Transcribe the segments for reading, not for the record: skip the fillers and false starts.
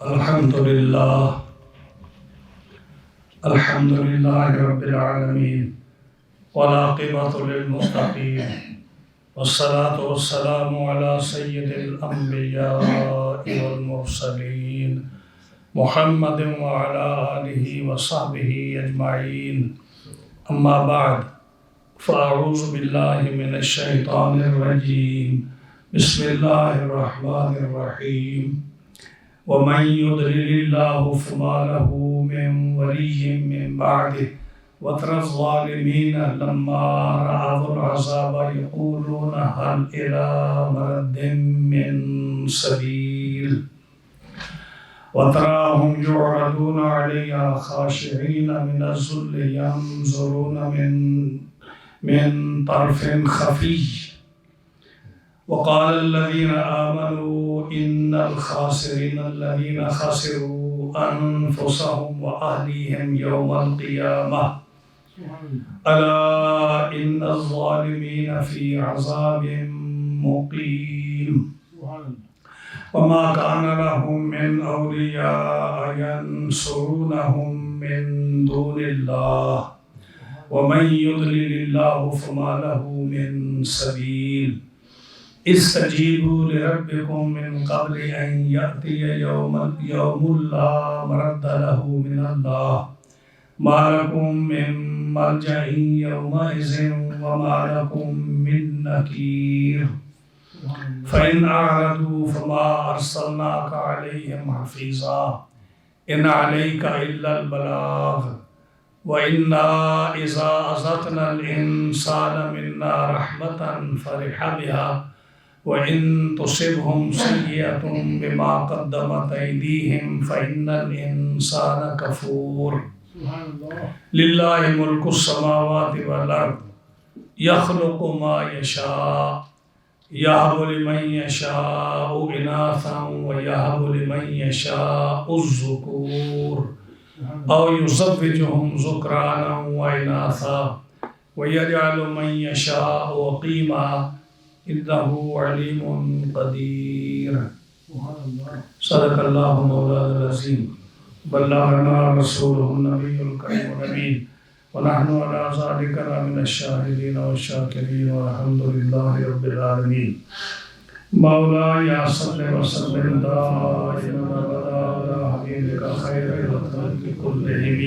الحمد لله رب العالمين والعاقبة للمتقين والصلاة والسلام على سيد الأنبياء والمرسلين محمد وعلى آله وصحبه أجمعين. أما بعد فأعوذ بالله من الشيطان الرجيم. بسم الله الرحمن الرحيم. ومن يضلل الله فما له من ولي من بعده وترى الظالمين لما رأوا العذاب يقولون هل إلى مرد من سبيل وتراهم يعرضون عليها خاشعين من الذل ينظرون من طرف خفي. وقال الذين آمنوا إن الخاسرين الذين خسروا أنفسهم وأهليهم يوم القيامة ألا إن الظالمين في عذاب مقيم. وما كان لهم من أولياء ينصرونهم من دون الله ومن يضلل الله فما له من سبيل. استجيبوا لربكم من قبل أن يأتي يوم لا مرد له من الله ما لكم من ملجأ يومئذ وما لكم من نكير. فإن أعرضوا فما أرسلناك عليهم حفيظا إن عليك إلا البلاغ وإنا إذا أذقنا الإنسان منا رحمة فرح بها وإن تصبهم سيئة بما قدمت أيديهم فإن الإنسان كفور. لله ملك السماوات والأرض يخلق ما يشاء يهب لمن يشاء إناثا ويهب لمن يشاء الذكور أو يزوجهم ذكرانا وإناثا ويجعل من يشاء وقيما إنه عليم قدير. صدق الله مولانا العظيم بلغنا رسوله النبي الكريم الأمين ونحن على ذلك من الشاهدين والشاكرين والحمد لله رب العالمين. مولاي صل وسلم دائما أبدا على حبيبك خير الخلق كلهم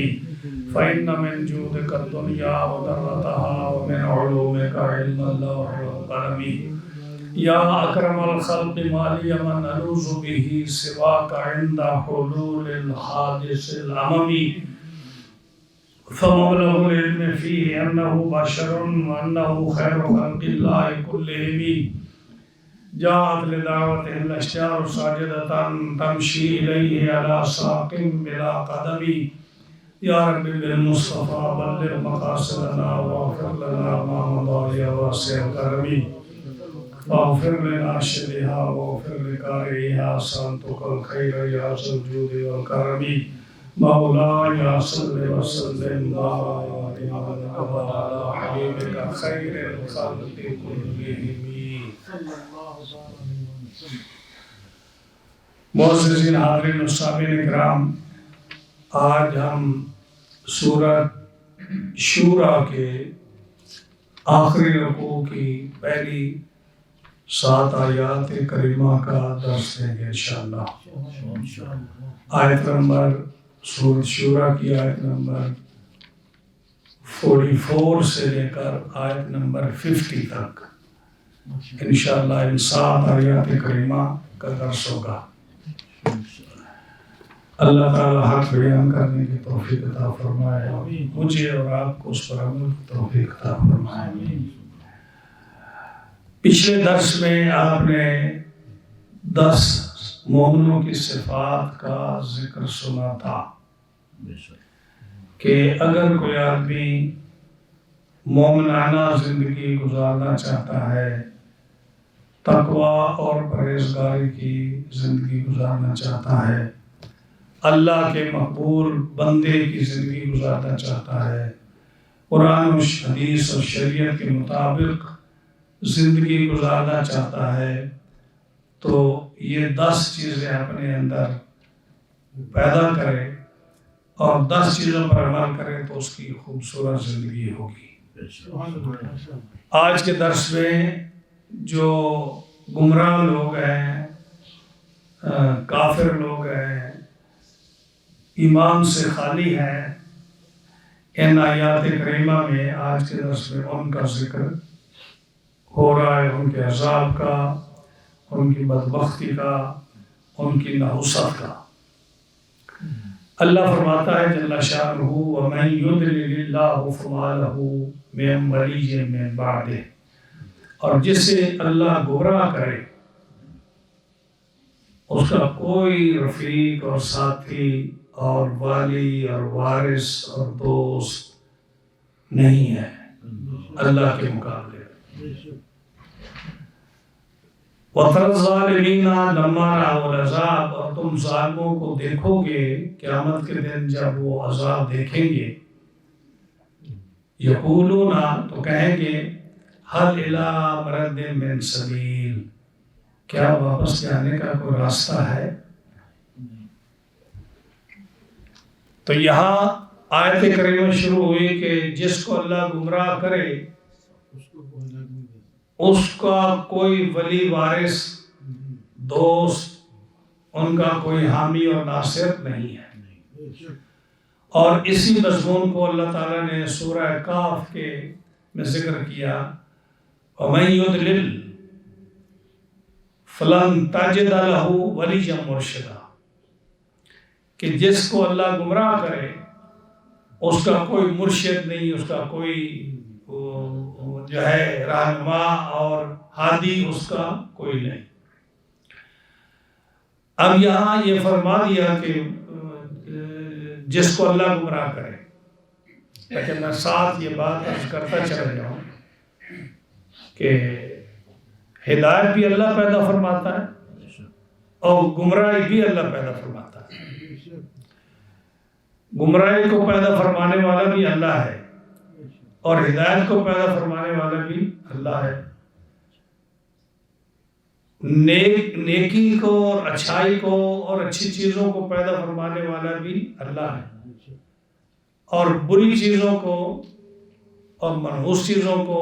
فإن من جودك الدنيا وضرتها ومن علومك علم اللوح والقلم. يا أكرم الخلق ما لي من ألوذ به سواك عند حلول الحادث الأممي. فمبلغ العلم فيه أنه بشر وأنه خير خلق الله كلهم. جاءت لدعوته الأشجار ساجدة تمشي إليه على ساق بلا قدم. يا رب بالمصطفى بلغ مقاصدنا واغفر لنا ما مضى يا واسع الكرم. واغفر لناشدها واغفر لقارئها سألتك الخير يا ذا الجود والكرم. مولاي صل وسلم دائما على حبيبك خير الخلق كلهم. معززین حاضرین و سامعین اکرام، آج ہم سورۃ شورا کے آخری رکوع کی پہلی 7 آیات کریمہ کا درس دیں گے انشاءاللہ. آیت نمبر سورۃ شورا کی آیت نمبر 44 سے لے کر آیت نمبر 50 تک انشاءاللہ ان 7 آیات کریمہ کا درس ہوگا. اللہ تعالیٰ حق بیان کرنے کی توفیق عطا فرمائے، مجھے اور آپ کو اس پر عمل کی توفیق عطا فرمائے. پچھلے درس میں آپ نے 10 مومنوں کی صفات کا ذکر سنا تھا کہ اگر کوئی آدمی مومنانہ زندگی گزارنا چاہتا ہے، تقوی اور پرہیزگاری کی زندگی گزارنا چاہتا ہے، اللہ کے مقبول بندے کی زندگی گزارنا چاہتا ہے، قرآن و حدیث اور شریعت کے مطابق زندگی گزارنا چاہتا ہے، تو یہ 10 چیزیں اپنے اندر پیدا کرے اور 10 چیزوں پر عمل کرے تو اس کی خوبصورت زندگی ہوگی۔ آج کے درس میں جو گمراہ لوگ ہیں، کافر لوگ ہیں، ایمان سے خالی ہیں، ان آیات کریمہ میں آج کے درس میں ان کا ذکر ہو رہا ہے، ان کے عذاب کا، ان کی بدبختی کا، ان کی نحوست کا۔ اللہ فرماتا ہے جل شانہ وَمَن يُضْلِلِ اللَّهُ فَمَا لَهُ مِن وَلِيٍّ مِّن بَعْدِهِ، اور جسے اللہ گمراہ کرے اس کا کوئی رفیق اور ساتھی اور والی اور وارث اور دوست نہیں ہے اللہ کے مقابلے۔ وَتَرَى الظَّالِمِينَ لَمَّا رَأَوُا الْعَذَابَ، اور تم ظالموں کو دیکھو گے قیامت کے دن جب وہ عذاب دیکھیں گے، یقولون، تو کہیں گے هَلْ إِلَىٰ مَرَدٍ مِّن سَبِيلٍ، کیا واپس جانے کا کوئی راستہ ہے؟ تو یہاں آیت کریمہ شروع ہوئی کہ جس کو اللہ گمراہ کرے اس کا کوئی ولی وارث دوست، ان کا کوئی حامی اور ناصر نہیں ہے۔ اور اسی مضمون کو اللہ تعالیٰ نے سورہ کاف کے میں ذکر کیا، وَمَن يُضْلِلْ فَلَن تَجِدَ لَهُ وَلِيًّا مُرْشِدًا، کہ جس کو اللہ گمراہ کرے اس کا کوئی مرشد نہیں، اس کا کوئی جو ہے رہنما اور ہادی اس کا کوئی نہیں۔ اب یہاں یہ فرما دیا کہ جس کو اللہ گمراہ کرے، لیکن میں ساتھ یہ بات عرض کرتا چلا جاؤں کہ ہدایت بھی اللہ پیدا فرماتا ہے اور گمراہی بھی اللہ پیدا فرماتا ہے۔ گمراہی کو پیدا فرمانے والا بھی اللہ ہے اور ہدایت کو پیدا فرمانے والا بھی اللہ ہے۔ نیکی کو اور اچھائی کو اور اچھی چیزوں کو پیدا فرمانے والا بھی اللہ ہے، اور بری چیزوں کو اور منحوس چیزوں کو،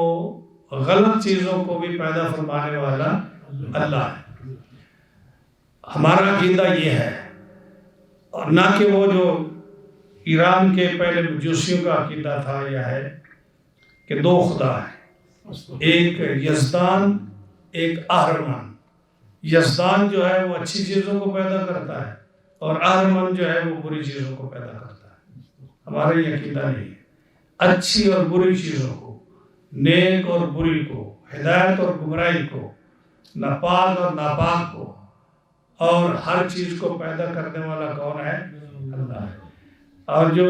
غلط چیزوں کو بھی پیدا فرمانے والا اللہ ہے۔ ہمارا عقیدہ یہ ہے، اور نہ کہ وہ جو ایران کے پہلے مجوسیوں کا عقیدہ تھا، یہ ہے کہ 2 خدا ہیں، ایک یزدان، ایک اہرمن۔ یزدان جو ہے وہ اچھی چیزوں کو پیدا کرتا ہے اور اہرمن جو ہے وہ بری چیزوں کو پیدا کرتا ہے۔ ہمارا یہ عقیدہ نہیں ہے، اچھی اور بری چیزوں کو، نیک اور بری کو، ہدایت اور گمراہی کو، ناپاک اور ناپاک کو، اور ہر چیز کو پیدا کرنے والا کون ہے؟ اللہ ہے۔ اور جو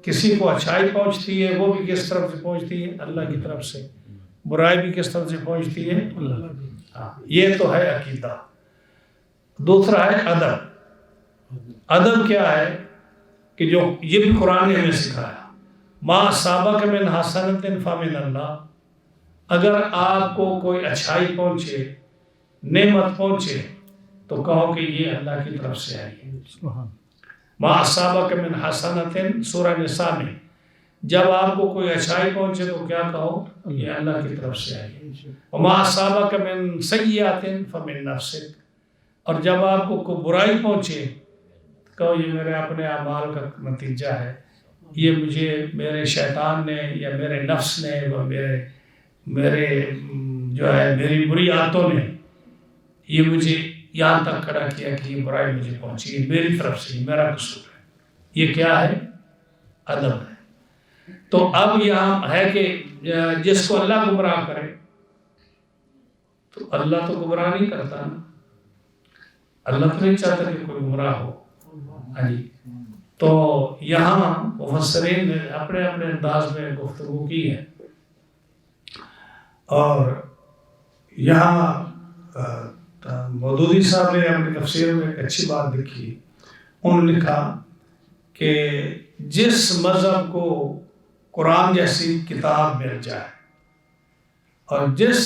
کسی کو اچھائی پہنچتی ہے وہ بھی کس طرف سے پہنچتی ہے؟ اللہ کی طرف سے۔ برائی بھی کس طرف سے پہنچتی ہے؟ اللہ کی۔ یہ تو ہے عقیدہ۔ دوسرا ہے ادب۔ ادب کیا ہے کہ جو یہ بھی قرآن نے ہمیں سکھایا، ما اصابک من حسنۃ فمن اللہ، اگر آپ کو کوئی اچھائی پہنچے، نعمت پہنچے، تو کہو کہ یہ اللہ کی طرف سے آئی ہے۔ ما اصابک من حسنۃ، سورہ نساء میں جب آپ کو کوئی اچھائی پہنچے تو کیا کہو؟ یہ اللہ کی طرف سے آئی ہے۔ وما اصابک من سیئۃ فمن نفسک، اور جب آپ کو کوئی برائی پہنچے تو کہو یہ میرے اپنے اعمال کا نتیجہ ہے، یہ مجھے میرے شیطان نے یا میرے نفس نے و میرے جو ہے میری بری عادتوں نے یہ مجھے یہاں تک کھڑا کیا کہ یہ برائی مجھے پہنچی، یہ میری طرف سے، میرا قصور ہے۔ یہ کیا ہے؟ ادب ہے۔ تو اب یہاں ہے کہ جس کو اللہ گمراہ کرے، تو اللہ تو گمراہ نہیں کرتا نا، اللہ تو نہیں چاہتا کہ کوئی گمراہ ہو۔ ہاں جی، تو یہاں مفسرین نے اپنے اپنے انداز میں گفتگو کی ہے، اور یہاں مودودی صاحب نے اپنی تفسیر میں ایک اچھی بات لکھی۔ انہوں نے لکھا کہ جس مذہب کو قرآن جیسی کتاب مل جائے اور جس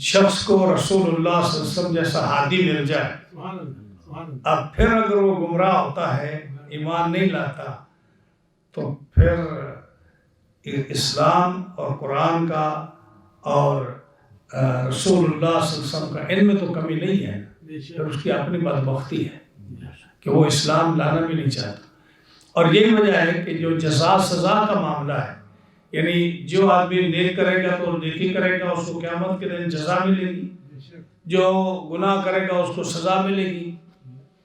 شخص کو رسول اللہ صلی اللہ علیہ وسلم جیسا ہادی مل جائے، اب پھر اگر وہ گمراہ ہوتا ہے، ایمان نہیں لاتا، تو پھر اسلام اور قرآن کا اور رسول اللہ صلی اللہ علیہ وسلم کا ان میں تو کمی نہیں ہے، پھر اس کی اپنی بدبختی ہے کہ وہ اسلام لانا بھی نہیں چاہتا۔ اور یہی وجہ ہے کہ جو جزا سزا کا معاملہ ہے، یعنی جو آدمی نیک کرے گا تو نیکی کرے گا، اس کو قیامت کے دن جزا ملے گی، جو گناہ کرے گا اس کو سزا ملے گی۔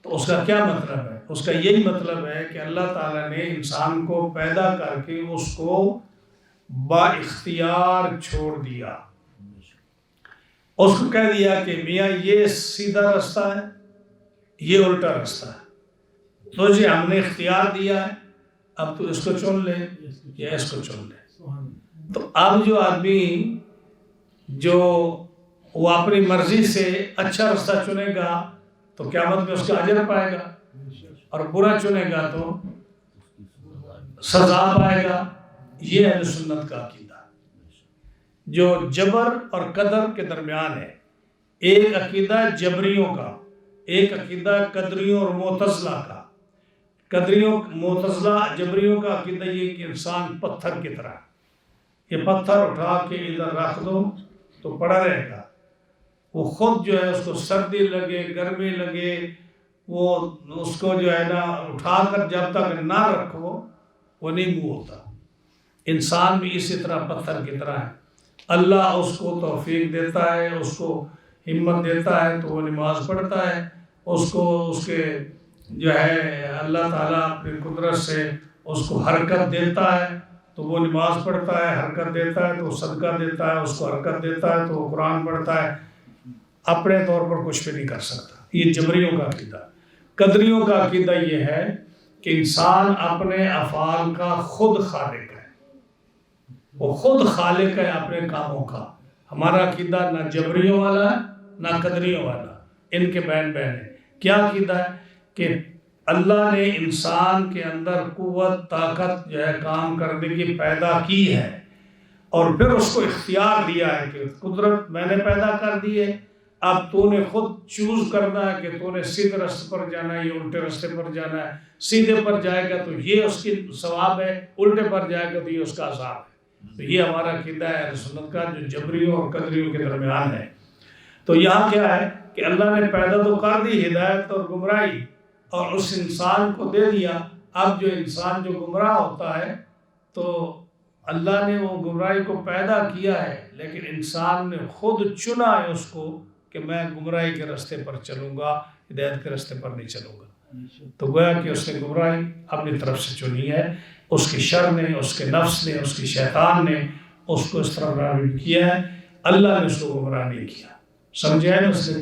تو اس کا کیا مطلب ہے؟ اس کا یہی مطلب ہے کہ اللہ تعالیٰ نے انسان کو پیدا کر کے اس کو با اختیار چھوڑ دیا، اس کو کہہ دیا کہ میاں یہ سیدھا رستہ ہے، یہ الٹا رستہ ہے، تجھے ہم نے اختیار دیا ہے، اب تو اس کو چن لے یا اس کو چن لے۔ تو اب جو آدمی جو وہ اپنی مرضی سے اچھا رستہ چنے گا تو قیامت میں اس کا اجر پائے گا، اور برا چنے گا تو سزا پائے گا۔ یہ اہل سنت کا عقیدہ جو جبر اور قدر کے درمیان ہے۔ ایک عقیدہ جبریوں کا، ایک عقیدہ قدریوں اور معتزلہ کا۔ قدریوں معتزلہ جبریوں کا عقیدہ یہ کہ انسان پتھر کی طرح، یہ پتھر اٹھا کے ادھر رکھ دو تو پڑا رہے گا، وہ خود جو ہے اس کو سردی لگے گرمی لگے، وہ اس کو جو ہے نا اٹھا کر جب تک نہ رکھو وہ نہیں موو ہوتا۔ انسان بھی اسی طرح پتھر کی طرح ہے، اللہ اس کو توفیق دیتا ہے، اس کو ہمت دیتا ہے تو وہ نماز پڑھتا ہے، اس کو اس کے جو ہے اللہ تعالیٰ اپنی قدرت سے اس کو حرکت دیتا ہے تو وہ نماز پڑھتا ہے، حرکت دیتا ہے تو وہ صدقہ دیتا ہے، اس کو حرکت دیتا ہے تو وہ قرآن پڑھتا ہے، اپنے طور پر کچھ بھی نہیں کر سکتا۔ یہ جبریوں کا عقیدہ۔ قدریوں کا عقیدہ یہ ہے کہ انسان اپنے افعال کا خود خالق ہے، وہ خود خالق ہے اپنے کاموں کا۔ ہمارا عقیدہ نہ جبریوں والا ہے نہ قدریوں والا، ان کے بین بین ہے۔ کیا عقیدہ ہے؟ کہ اللہ نے انسان کے اندر قوت طاقت جو ہے کام کرنے کی پیدا کی ہے، اور پھر اس کو اختیار دیا ہے کہ قدرت میں نے پیدا کر دی ہے، اب تو نے خود چوز کرنا ہے کہ تو نے سیدھے راستے پر جانا ہے یا الٹے راستے پر جانا ہے۔ سیدھے پر جائے گا تو یہ اس کی ثواب ہے، الٹے پر جائے گا تو یہ اس کا عذاب ہے۔ تو یہ ہمارا عقیدہ ہے اہل سنت کا جو جبریوں اور قدریوں کے درمیان ہے۔ تو یہاں کیا ہے کہ اللہ نے پیدا تو کر دی ہدایت اور گمراہی، اور اس انسان کو دے دیا۔ اب جو انسان جو گمراہ ہوتا ہے تو اللہ نے وہ گمراہی کو پیدا کیا ہے، لیکن انسان نے خود چنا ہے اس کو کہ میں گمراہی کے راستے پر چلوں گا، ہدایت کے راستے پر نہیں چلوں گا۔ تو گویا کہ اس نے گمراہی اپنی طرف سے چنی ہے، اس کی شر نے، اس کے نفس نے، اس کی شیطان نے اس کو اس طرح راغب کیا ہے، اللہ نے اس کو گمراہ نہیں کیا۔ سمجھے نا اس نے؟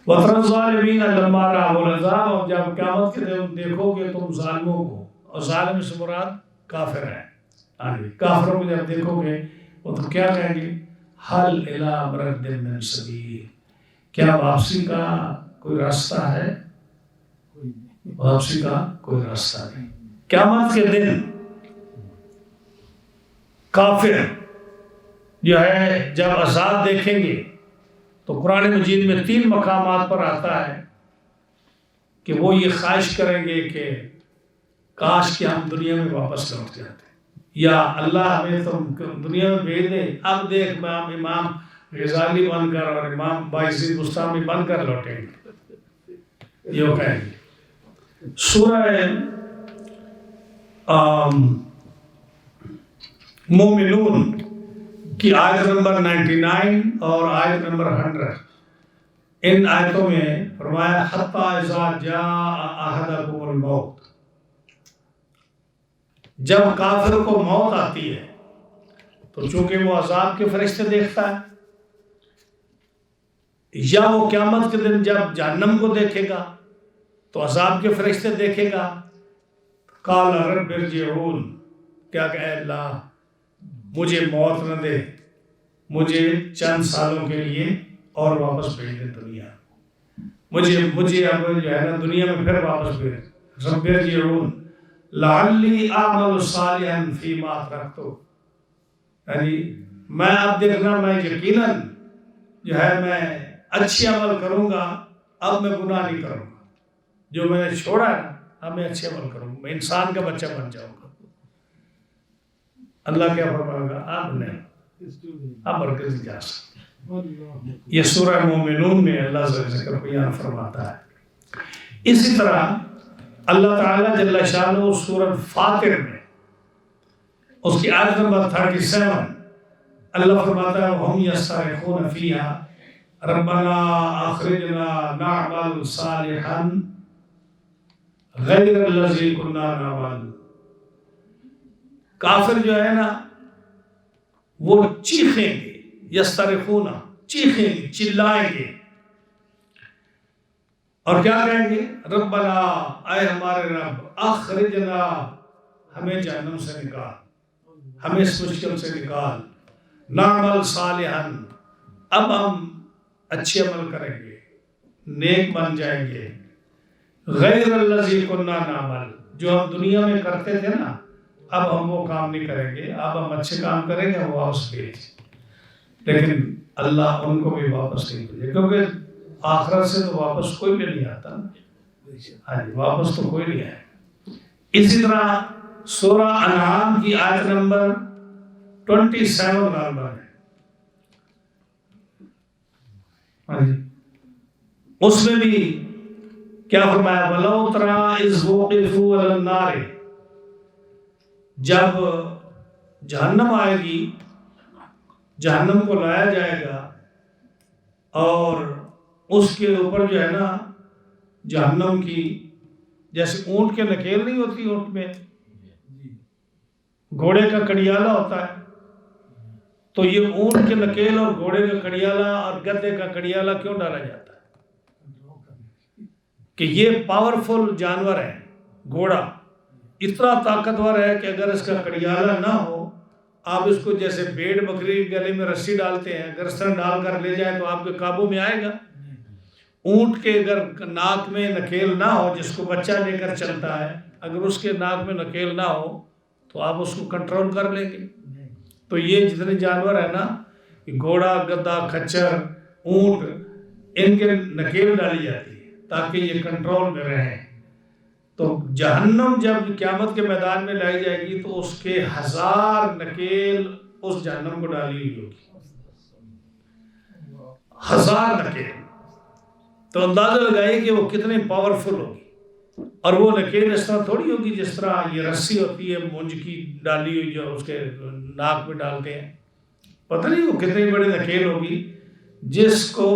وَتَرَى الظَّالِمِينَ لَمَّا رَأَوُا الْعَذَابَ، اور جب قیامت کے دن دیکھو گے تم ظالموں کو، اور ظالم سے مراد کافر ہیں، کافروں کو جب دیکھو گے وہ تو کیا کہیں گے؟ حل الی مرد من سبیل، کیا واپسی کا کوئی راستہ ہے؟ واپسی کا کوئی راستہ نہیں۔ قیامت کے دن کافر جو ہے جب عذاب دیکھیں گے تو قرآن مجید میں 3 مقامات پر آتا ہے کہ وہ یہ خواہش کریں گے کہ کاش کہ ہم دنیا میں واپس لوٹ جاتے، یا اللہ ہمیں تم دنیا میں بھیج دے، اب دیکھ امام غزالی بن کر اور امام بایزید بستامی بن کر لوٹیں گے، یہ کہیں گے۔ سورہ مومنون کی آیت نمبر 99 اور آیت نمبر 100، ان آیتوں میں فرمایا حتی اذا جاء احدکم الموت، جب کافر کو موت آتی ہے تو چونکہ وہ عذاب کے فرشتے دیکھتا ہے، یا وہ قیامت کے دن جب جہنم کو دیکھے گا تو عذاب کے فرشتے دیکھے گا، قال رب ارجعون، کیا کہ اے اللہ مجھے موت نہ دے، مجھے چند سالوں کے لیے اور واپس بھیج دے دنیا، مجھے اب جو ہے نا دنیا میں پھر واپس بھیج، رب ارجعون لعلی اعمل صالحا فیما ترکت، یعنی میں اب دیکھنا میں یقیناً جو ہے میں اچھی عمل کروں گا اب میں گناہ نہیں کروں گا، جو میں نے چھوڑا ہے نا اب میں اچھے عمل کروں گا، میں انسان کا بچہ بن جاؤں گا۔ اللہ کیا فرمائے گا؟ اب نہیں، اب ہرگز نہیں جا سکتے۔ یہ سورہ مومنون میں اللہ ذکر بیان فرماتا ہے۔ اسی طرح اللہ تعالیٰ جل شانہ سورہ فاطر میں اس کی آیت نمبر 37 اللہ فرماتا ہے وَهُمْ يَصْطَرِخُونَ فِيهَا رَبَّنَا أَخْرِجْنَا نَعْمَلْ صَالِحًا غَيْرَ الَّذِي كُنَّا نَعْمَلُ۔ کافر جو ہے نا وہ چیخیں گے، یسترخون چیخیں گے، چلائیں گے، اور کیا کہیں گے؟ ربنا اے ہمارے رب، اخرجنا ہمیں جہنم سے نکال، ہمیں اس مشکل سے نکال، نعمل صالحا اب ہم اچھے عمل کریں گے، نیک بن جائیں گے، غیر الذی کنا نعمل جو ہم دنیا میں کرتے تھے نا اب ہم وہ کام نہیں کریں گے، اب ہم اچھے کام کریں گے، وہ واپس بھیج۔ لیکن اللہ ان کو بھی واپس نہیں بھیجے، کیونکہ آخرت سے تو واپس کوئی بھی نہیں آتا نا، ہاں جی واپس تو کوئی نہیں آئے۔ اسی طرح سورہ انعام کی آیت نمبر 27 غالباً ہے، ہاں جی اس میں بھی کیا فرمایا؟ وَلَوْ تَرَىٰ إِذْ وُقِفُوا عَلَى النَّارِ، جب جہنم آئے گی، جہنم کو لایا جائے گا اور اس کے اوپر جو ہے نا جہنم کی جیسے اونٹ کے نکیل نہیں ہوتی، اونٹ میں گھوڑے کا کڑیالہ ہوتا ہے، تو یہ اونٹ کے نکیل اور گھوڑے کا کڑیالہ اور گدھے کا کڑیالہ کیوں ڈالا جاتا ہے؟ کہ یہ پاورفل جانور ہے، گھوڑا اتنا طاقتور ہے کہ اگر اس کا کڑیالہ نہ ہو، آپ اس کو جیسے بھیڑ بکری گلے میں رسی ڈالتے ہیں، اگر اس طرح ڈال کر لے جائیں تو آپ کے قابو میں آئے گا؟ اونٹ کے اگر ناک میں نکیل نہ ہو، جس کو بچہ لے کر چلتا ہے، اگر اس کے ناک میں نکیل نہ ہو تو آپ اس کو کنٹرول کر لیں گے؟ تو یہ جتنے جانور ہیں نا، گھوڑا، گدھا، کھچر، اونٹ، ان کے نکیل ڈالی جاتی ہے تاکہ یہ کنٹرول میں رہیں۔ تو جہنم جب قیامت کے میدان میں لائی جائے گی تو اس کے 1000 نکیل اس جہنم کو ڈالی ہوئی ہوگی، 1000 نکیل۔ تو اندازہ لگائیے کہ وہ کتنے پاورفل ہوگی، اور وہ نکیل اس طرح تھوڑی ہوگی جس طرح یہ رسی ہوتی ہے مونج کی ڈالی ہوئی جو اس کے ناک میں ڈالتے ہیں، پتہ نہیں وہ کتنی بڑی نکیل ہوگی جس کو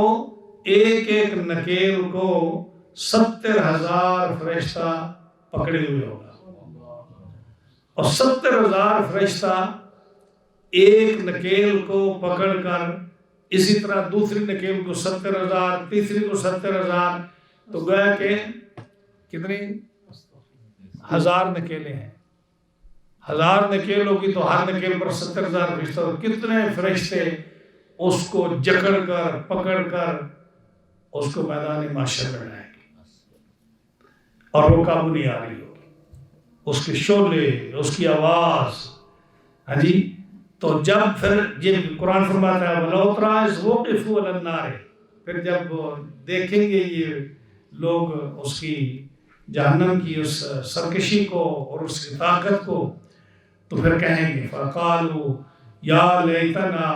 ایک ایک نکیل کو 70,000 فرشتہ پکڑے ہوئے ہوگا، اور 70,000 فرشتہ ایک نکیل کو پکڑ کر اسی طرح دوسری نکیل کو 70,000، تیسری کو 70,000، تو گویا کہ کتنی 1000 نکیلیں ہیں، 1000 نکیل ہوگی تو ہر نکیل پر 70,000 فرشتہ، کتنے فرشتے اس کو جکڑ کر پکڑ کر اس کو میدان محشر میں لائیں گے، اور وہ قابو نہیں آ رہی ہوگی، اس کے شعلے، اس کی آواز، ہاں جی۔ تو جب پھر یہ قرآن فرماتا ہے وَلَوْ تَرَىٰ إِذْ وُقِفُوا عَلَى النَّارِ، پھر جب دیکھیں گے یہ لوگ اس کی جہنم کی اس سرکشی کو اور اس کی طاقت کو، تو پھر کہیں گے فَقَالُوا يَا لَيْتَنَا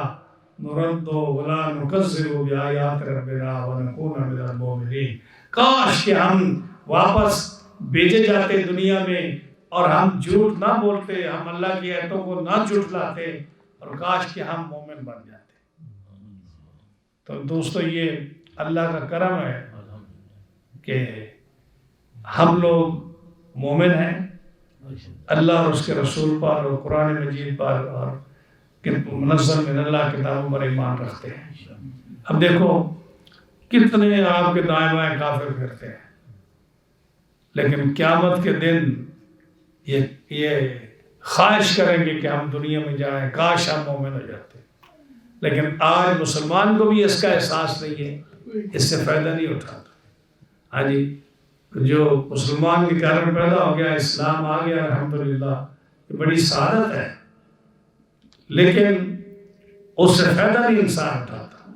نُرَدُّ وَلَا نُكَذِّبُ بِآيَاتِ رَبِّنَا وَنَكُونَ مِنَ الْمُؤْمِنِينَ، کاش کہ ہم واپس بھیجے جاتے دنیا میں اور ہم جھوٹ نہ بولتے، ہم اللہ کی آیتوں کو نہ جھٹلاتے، اور کاش کہ ہم مومن بن جاتے۔ تو دوستو یہ اللہ کا کرم ہے کہ ہم لوگ مومن ہیں، اللہ اور اس کے رسول پر اور قرآن مجید پر اور منزل من اللہ کتابوں پر ایمان رکھتے ہیں۔ اب دیکھو کتنے آپ کے دائیں بائیں کافر پھرتے ہیں، لیکن قیامت کے دن یہ خواہش کریں گے کہ ہم دنیا میں جائیں، کاش ہم مومن ہو جاتے، لیکن آج مسلمان کو بھی اس کا احساس نہیں ہے، اس سے فائدہ نہیں اٹھاتا۔ ہاں جی، جو مسلمان کے گھر میں پیدا ہو گیا، اسلام آ گیا، الحمدللہ، یہ بڑی سعادت ہے، لیکن اس سے فائدہ نہیں انسان اٹھاتا۔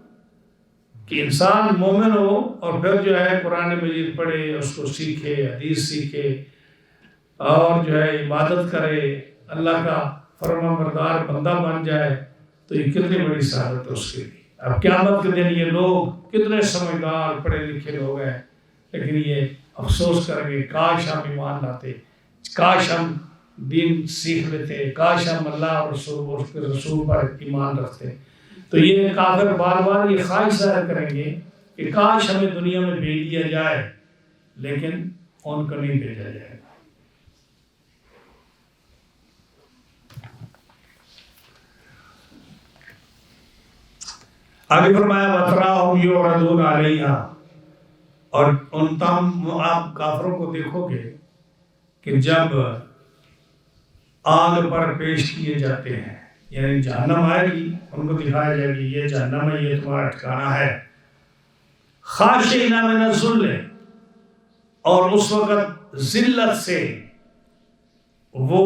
کہ انسان مومن ہو اور پھر جو ہے قرآن مجید پڑھے، اس کو سیکھے، حدیث سیکھے اور جو ہے عبادت کرے، اللہ کا فرما بردار بندہ بن جائے، تو یہ کتنی بڑی سعادت ہے اس کے لیے۔ اب قیامت کے دن یہ لوگ کتنے سمجھدار پڑھے لکھے لوگ ہیں، لیکن یہ افسوس کریں گے کاش ہم ایمان لاتے، کاش ہم دین سیکھ لیتے، کاش ہم اللہ اور اس کے رسول پر ایمان رکھتے۔ تو یہ کافر بار بار یہ خواہش ظاہر کریں گے کہ کاش ہمیں دنیا میں بھیج دیا جائے، لیکن ان کو نہیں بھیجا جائے گا۔ آگے فرمایا وَتَرَاهُمْ يُعْرَضُونَ عَلَيْهَا، اور ان تمام آپ کافروں کو دیکھو گے کہ جب آگ پر پیش کیے جاتے ہیں، یعنی جہنم آئے گی، ان کو دکھایا جائے گی یہ جہنم ہے، یہ تمہارا ٹھکانہ ہے۔ خاشعین من الذل، اور اس وقت ذلت سے وہ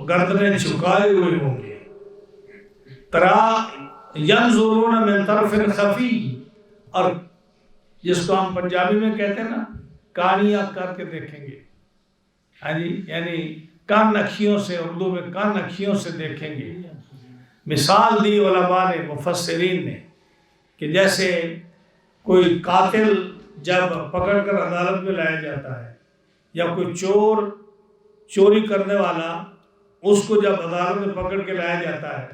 گردنیں جھکائے ہوئے ہوں گے۔ ترا ینظرون من طرف خفی، اور جس کو ہم پنجابی میں کہتے ہیں نا کانیاں کر کے دیکھیں گے، یعنی کان اکھیوں سے، اردو میں کان اکھیوں سے دیکھیں گے۔ مثال دی علماء نے، مفسرین نے، کہ جیسے کوئی قاتل جب پکڑ کر عدالت میں لایا جاتا ہے، یا کوئی چوری کرنے والا، اس کو جب عدالت میں پکڑ کے لایا جاتا ہے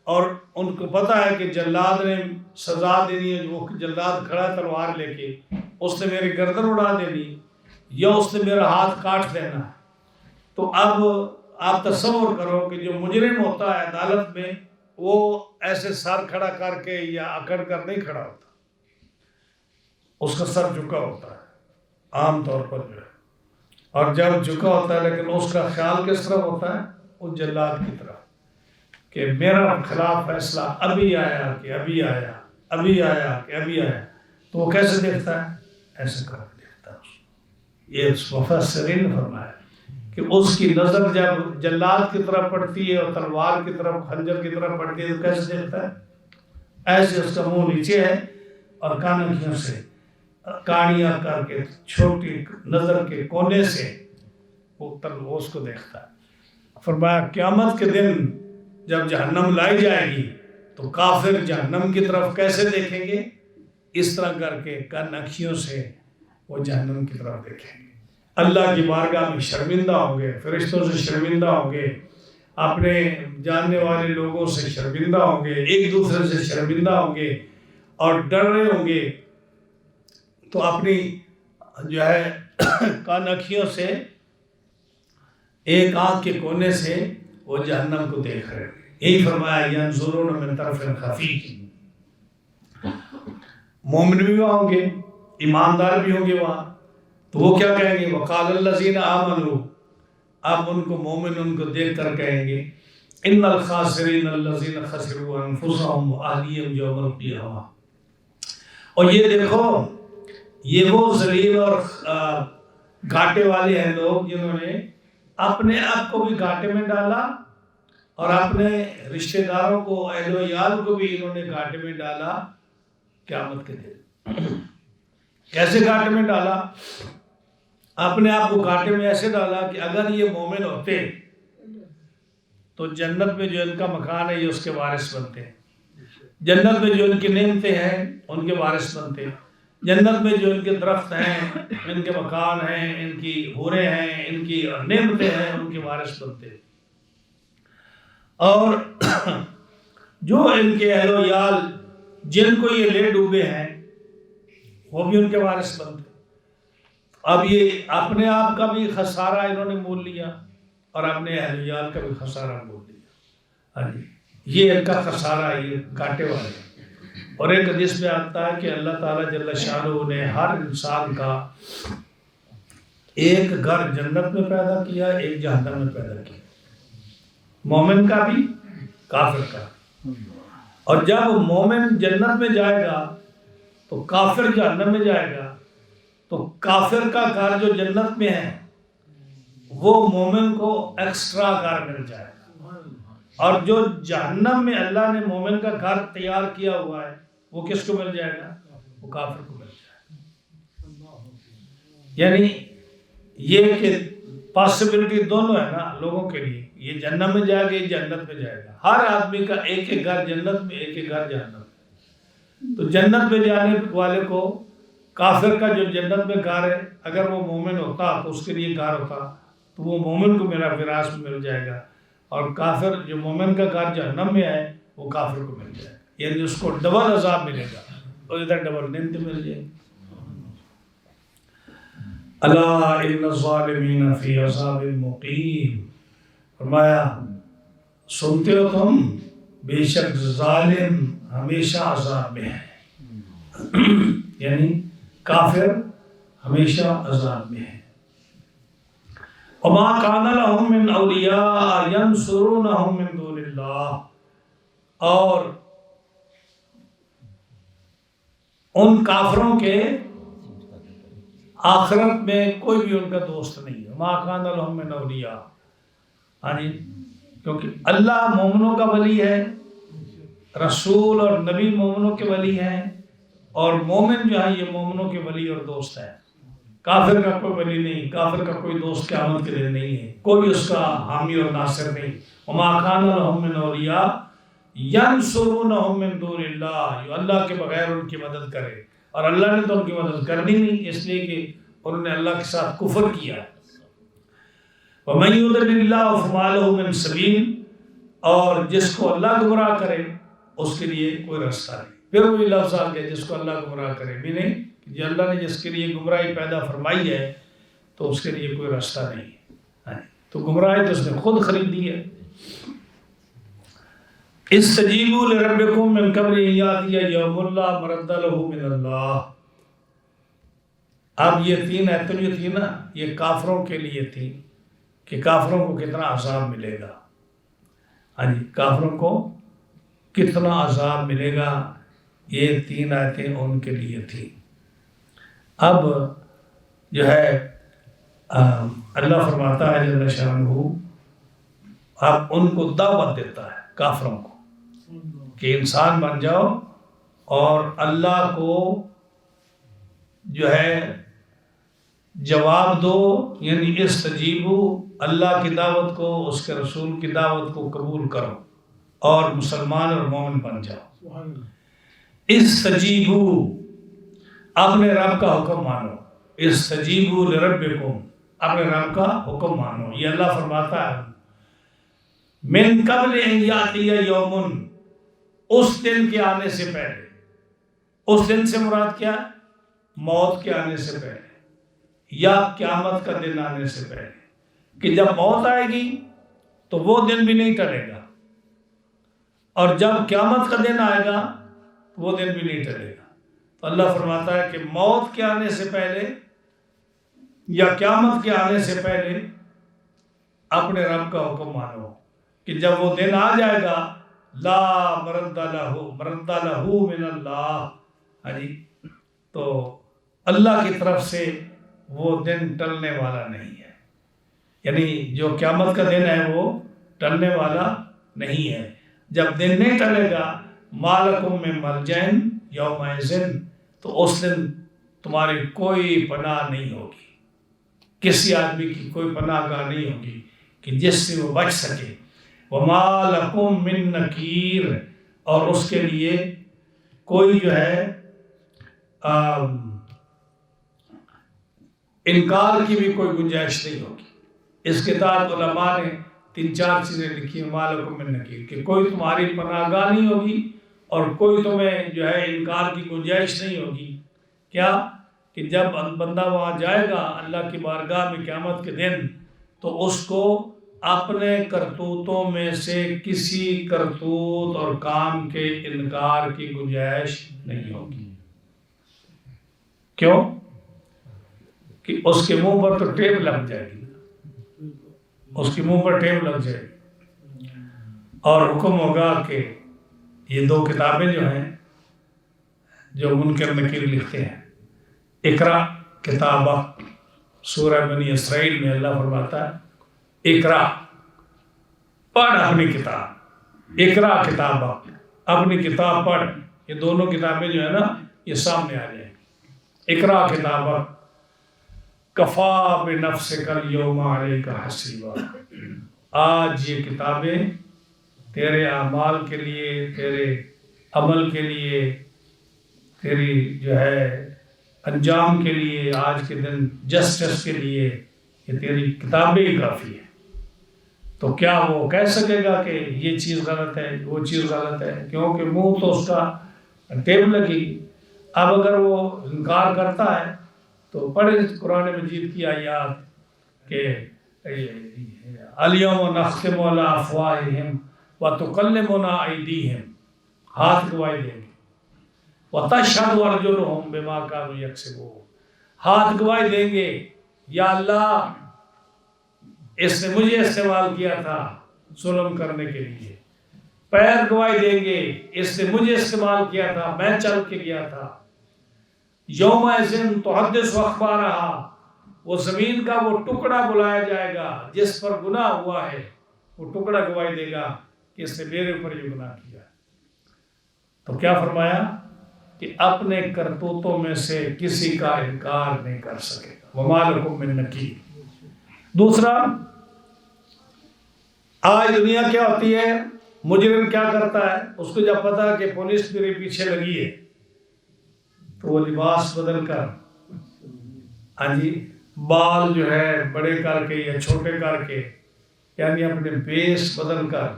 اور ان کو پتہ ہے کہ جلاد نے سزا دینی ہے، وہ جلاد کھڑا تلوار لے کے، اس نے میری گردن اڑا دینی یا اس نے میرا ہاتھ کاٹ دینا ہے، تو اب آپ تصور کرو کہ جو مجرم ہوتا ہے عدالت میں، وہ ایسے سر کھڑا کر کے یا اکڑ کر نہیں کھڑا ہوتا، اس کا سر جھکا ہوتا ہے عام طور پر جو ہے، اور جب جھکا ہوتا ہے لیکن اس کا خیال کس طرح ہوتا ہے؟ اس جلاد کی طرح کہ میرا خلاف فیصلہ ابھی آیا کہ ابھی آیا، ابھی آیا کہ ابھی آیا، تو وہ کیسے دیکھتا ہے؟ ایسے کر کے دیکھتا ہے۔ یہ مفسرین نے فرمایا کہ اس کی نظر جب جلاد کی طرف پڑتی ہے اور تلوار کی طرف، خنجر کی طرف پڑتی ہے، تو کیسے دیکھتا ہے؟ ایسے اس کا منہ نیچے ہے اور کانکھیوں سے کانیاں کر کے چھوٹی نظر کے کونے سے وہ اس کو دیکھتا ہے۔ فرمایا قیامت کے دن جب جہنم لائی جائے گی تو کافر جہنم کی طرف کیسے دیکھیں گے؟ اس طرح کر کے کن اکھیوں سے وہ جہنم کی طرف دیکھیں گے۔ اللہ کی بارگاہ میں شرمندہ ہوں گے، فرشتوں سے شرمندہ ہوں گے، اپنے جاننے والے لوگوں سے شرمندہ ہوں گے، ایک دوسرے سے شرمندہ ہوں گے اور ڈر رہے ہوں گے، تو اپنی جو ہے کان اکھیوں سے، ایک آنکھ کے کونے سے وہ جہنم کو دیکھ رہے ہیں۔ یہی فرمایا ینظرون من طرف خفی۔ مومن بھی وہاں ہوں گے، ایماندار بھی ہوں گے وہاں، تو وہ کیا کہیں گے؟ وقال الذین آمنوا، اب ان کو مومن ان کو دیکھ کر کہیں گے ان الخاسرین الذین خسروا انفسهم واہلیہم یوم القیامہ۔ اور یہ دیکھو، یہ وہ ذلیل اور گھاٹے والے ہیں لوگ جنہوں نے اپنے آپ کو بھی گھاٹے میں ڈالا اور اپنے رشتہ داروں کو، اہل و عیال کو بھی انہوں نے گھاٹے میں ڈالا قیامت کے دن۔ کیسے گھاٹے میں ڈالا؟ اپنے آپ کو گھاٹے میں ایسے ڈالا کہ اگر یہ مومن ہوتے تو جنت میں جو ان کا مکان ہے یہ اس کے وارث بنتے، جنت میں جو ان کی نعمتیں ہیں ان کے وارث بنتے، جنت میں جو ان کے درخت ہیں، ان کے مکان ہیں، ان کی حوریں ہیں، ان کی نعمتیں ہیں، ان کے وارث بنتے، اور جو ان کے اہل و عیال جن کو یہ لے ڈوبے ہیں وہ بھی ان کے وارث بنتے۔ اب یہ اپنے آپ کا بھی خسارہ انہوں نے مول لیا اور اپنے اہل و عیال کا بھی خسارہ مول لیا۔ ہاں جی، یہ ان کا خسارہ، یہ گھاٹے والے۔ اور ایک حدیث میں آتا ہے کہ اللہ تعالیٰ جل شانہ نے ہر انسان کا ایک گھر جنت میں پیدا کیا، ایک جہنم میں پیدا کیا، مومن کا بھی، کافر کا۔ اور جب مومن جنت میں جائے گا تو کافر جہنم میں جائے گا، تو کافر کا گھر جو جنت میں ہے وہ مومن کو ایکسٹرا گھر مل جائے گا، اور جو جہنم میں اللہ نے مومن کا گھر تیار کیا ہوا ہے وہ کس کو مل جائے گا؟ وہ کافر کو مل جائے. یعنی یہ کہ پاسبلٹی دونوں ہے نا لوگوں کے لیے، یہ جنت میں جائے گا، یہ جنت میں جائے گا. ہر آدمی کا ایک ایک گھر جنت میں، ایک ایک گھر جہنم میں. تو جنت میں جانے والے کو، کافر کا جو جنت میں گھر ہے، اگر وہ مومن ہوتا تو اس کے لیے گھر ہوتا تو وہ مومن کو میرا وراث میں مل جائے گا، اور کافر جو مومن کا گھر جہنم میں ہے وہ کافر کو مل جائے گا. یعنی اس کو ڈبل عذاب ملے گا اور ادھر ڈبل نعمت مل جائے گی. الا ان الظالمین فی عذاب مقیم. فرمایا سنتے ہو تم، بے شک ظالم ہمیشہ عذاب میں ہے. یعنی کافر ہمیشہ عذاب میں ہے. وما کان لهم من اولیاء ینصرونهم من دون اللہ. اور ان کافروں کے آخرت میں کوئی بھی ان کا دوست نہیں ہے. وما کان لهم من اولیاء، یعنی کیونکہ اللہ مومنوں کا ولی ہے، رسول اور نبی مومنوں کے ولی ہیں، اور مومن جو ہیں یہ مومنوں کے ولی اور دوست ہیں. کافر کا کوئی ولی نہیں، کافر کا کوئی دوست قیامت کے دن نہیں ہے، کوئی اس کا حامی اور ناصر نہیں. وما کان لهم من اولیاء ینصرونهم من دون اللہ، جو اللہ کے بغیر ان کی مدد کرے، اور اللہ نے تو ان کی مدد کرنی نہیں، اس لیے کہ انہوں نے اللہ کے ساتھ کفر کیا. ومن یضلل اللہ فما له من سبیل، اور جس کو اللہ گمراہ کرے اس کے لیے کوئی راستہ نہیں. پھر وہی لفظ آ گیا جس کو اللہ گمراہ کرے، مینے کہ اللہ نے جس کے لیے گمراہی پیدا فرمائی ہے تو اس کے لیے کوئی راستہ نہیں ہے. تو گمراہی تو اس نے خود خرید دی ہے. استجیبوا لربکم من قبل ان یاتی یوم لا مرد له من اللہ. اب یہ تین آیتیں جو تھی نا، یہ کافروں کے لیے تھی کہ کافروں کو کتنا عذاب ملے گا. ہاں جی، کافروں کو کتنا عذاب ملے گا، یہ تین آیتیں ان کے لیے تھی. اب جو ہے اللہ فرماتا ہے جل شانہ، اب ان کو دعوت دیتا ہے کافروں کو کہ انسان بن جاؤ اور اللہ کو جو ہے جواب دو. یعنی استجیبو، اللہ کی دعوت کو، اس کے رسول کی دعوت کو قبول کرو اور مسلمان اور مومن بن جاؤ. استجیبو، اپنے رب کا حکم مانو. استجیبو لربکم، اپنے رب کا حکم مانو. یہ اللہ فرماتا ہے من قبل ان یاتی یوم، اس دن کے آنے سے پہلے. اس دن سے مراد کیا؟ موت کے آنے سے پہلے یا قیامت کا دن آنے سے پہلے. کہ جب موت آئے گی تو وہ دن بھی نہیں ٹلے گا، اور جب قیامت کا دن آئے گا تو وہ دن بھی نہیں ٹلے گا. تو اللہ فرماتا ہے کہ موت کے آنے سے پہلے یا قیامت کے آنے سے پہلے اپنے رب کا حکم مانو کہ جب وہ دن آ جائے گا لا مرد لہ من اللہ. ہاں جی، تو اللہ کی طرف سے وہ دن ٹلنے والا نہیں ہے. یعنی جو قیامت کا دن ہے وہ ٹلنے والا نہیں ہے. جب دن نہیں ٹلے گا ما لکم من ملجأ یومئذ، تو اس دن تمہاری کوئی پناہ نہیں ہوگی، کسی آدمی کی کوئی پناہ گاہ نہیں ہوگی کہ جس سے وہ بچ سکے. وما لکم من نکیر، اور اس کے لیے کوئی جو ہے انکار کی بھی کوئی گنجائش نہیں ہوگی. اس کے تحت علماء نے 3-4 چیزیں لکھی ہیں. وما لکم من نکیر، کہ کوئی تمہاری پناہ گاہ نہیں ہوگی اور کوئی تمہیں جو ہے انکار کی گنجائش نہیں ہوگی. کیا؟ کہ جب بندہ وہاں جائے گا اللہ کی بارگاہ میں قیامت کے دن، تو اس کو اپنے کرتوتوں میں سے کسی کرتوت اور کام کے انکار کی گنجائش نہیں ہوگی. کیوں؟ کہ اس کے منہ پر تو ٹیپ لگ جائے گی، اس کے منہ پر ٹیپ لگ جائے گی، اور حکم ہوگا کہ یہ 2 کتابیں جو ہیں جو منکر نکیر لکھتے ہیں، اقرا کتابہ، سورہ بنی اسرائیل میں اللہ فرماتا ہے اقرا، پڑھ اپنی کتاب. اقرا کتابہ، اپنی کتاب پڑھ. یہ دونوں کتابیں جو ہے نا یہ سامنے آ جائیں گے۔ اقرا کتابک کفا بنفسک الیوم علیک حسیبا، آج یہ کتابیں تیرے اعمال کے لیے، تیرے عمل کے لیے، تیری جو ہے انجام کے لیے، آج کے دن جسٹس کے لیے یہ تیری کتابیں ہی کافی ہیں۔ تو کیا وہ کہہ سکے گا کہ یہ چیز غلط ہے، وہ چیز غلط ہے؟ کیونکہ منہ تو اس کا ٹیپ لگی۔ اب اگر وہ انکار کرتا ہے تو پڑھے قرآن مجید کی آیات کہ الیوم نختم علی افواہہم وتکلمنا ایدیہم، ہاتھ گواہی دیں گے، وتشہد ارجلہم بما کانوا یکسبون، ہاتھ گواہی دیں گے یا اللہ اس نے مجھے استعمال کیا تھا ظلم کرنے کے لیے، پیر گواہی دیں گے اس نے مجھے استعمال کیا تھا، میں چل کے گیا تھا۔ یومئذ تحدث اخبارہا، وہ زمین کا وہ ٹکڑا بلایا جائے گا جس پر گناہ ہوا ہے، وہ ٹکڑا گواہی دے گا کہ اس نے میرے اوپر یہ گناہ کیا۔ تو کیا فرمایا کہ اپنے کرتوتوں میں سے کسی کا انکار نہیں کر سکے گا۔ وما لکم من نکیر۔ دوسرا، آج دنیا کیا ہوتی ہے، مجرم کیا کرتا ہے، اس کو جب پتا کہ پولیس میرے پیچھے لگی ہے تو وہ لباس بدل کر، ہاں جی، بال جو ہے بڑے کر کے یا چھوٹے کر کے، یعنی اپنے بیس بدل کر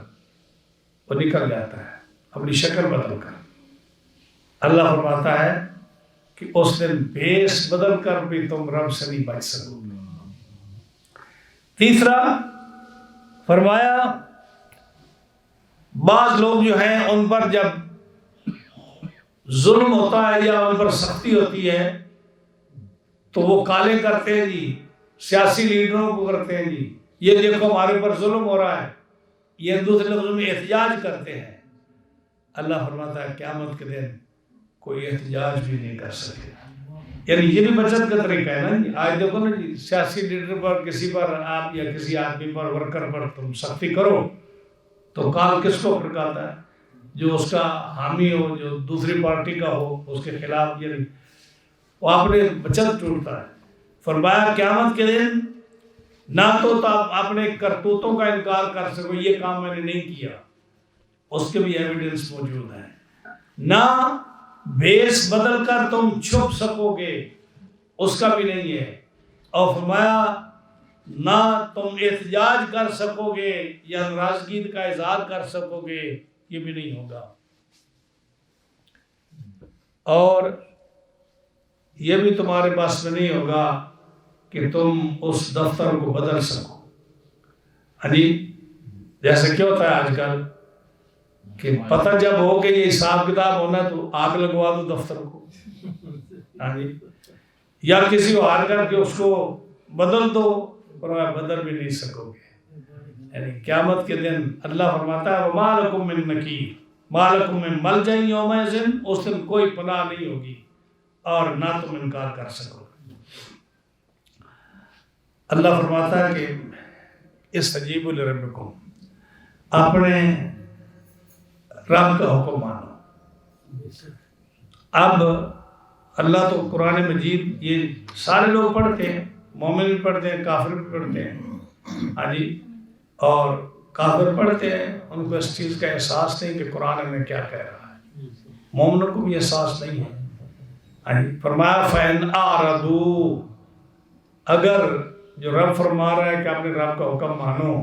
وہ نکل جاتا ہے، اپنی شکل بدل کر۔ اللہ فرماتا ہے کہ اس دن بیس بدل کر بھی تم رب سے نہیں بچ سکو گے۔ تیسرا فرمایا بعض لوگ جو ہیں ان پر جب ظلم ہوتا ہے یا ان پر سختی ہوتی ہے تو وہ کالے کرتے ہیں جی، سیاسی لیڈروں کو کرتے ہیں جی، یہ دیکھو ہمارے پر ظلم ہو رہا ہے، یہ دوسرے لفظوں میں احتجاج کرتے ہیں۔ اللہ فرماتا ہے قیامت کے دن کوئی احتجاج بھی نہیں کر سکے۔ یعنی یہ بھی بچت کا طریقہ ہے نا جی۔ آج دیکھو نا جی، سیاسی لیڈر پر، کسی پر آپ یا کسی آدمی پر، ورکر پر تم سختی کرو تو کال کس کو پھٹکاتا ہے؟ جو اس کا حامی ہو، جو دوسری پارٹی کا ہو، اس کے خلاف، یعنی وہ اپنے بچت ٹوٹتا ہے۔ فرمایا قیامت کے دن نہ تو آپ اپنے کرتوتوں کا انکار کر سکو، یہ کام میں نے نہیں کیا، اس کے بھی ایویڈنس موجود ہے، نہ بھیس بدل کر تم چھپ سکو گے، اس کا بھی نہیں ہے، اور فرمایا نہ تم احتجاج کر سکو گے یا ناراضگی کا اظہار کر سکو گے، یہ بھی نہیں ہوگا، اور یہ بھی تمہارے پاس میں نہیں ہوگا کہ تم اس دفتر کو بدل سکو۔ ہاں جی، جیسے کیا ہوتا ہے آج کل کہ پتہ جب ہو کہ یہ حساب کتاب ہونا تو آگ لگوا دو دفتر کو، ہاں جی، یا کسی کو ہار کر کے اس کو بدل دو، پر بدل بھی نہیں سکو گے۔ یعنی قیامت کے دن اللہ فرماتا ہے وما لکم من نکیر، ما لکم من ملجأ یومئذ، اس دن کوئی پناہ نہیں ہوگی اور نہ تم انکار کر سکو۔ اللہ فرماتا ہے کہ استجیبوا لربکم، اپنے رب کا حکم مانو۔ اب اللہ تو قرآن مجید یہ سارے لوگ پڑھتے ہیں، مومن بھی پڑھتے ہیں، کافر بھی پڑھتے ہیں، ہاں جی، اور کافر پڑھتے ہیں، ان کو اس چیز کا احساس نہیں کہ قرآن میں کیا کہہ رہا ہے، مومنوں کو بھی احساس نہیں ہے۔ ہاں جی، فرمایا فَإِنْ أَعْرَضُوا، اگر جو رب فرما رہا ہے کہ اپنے رب کا حکم مانو،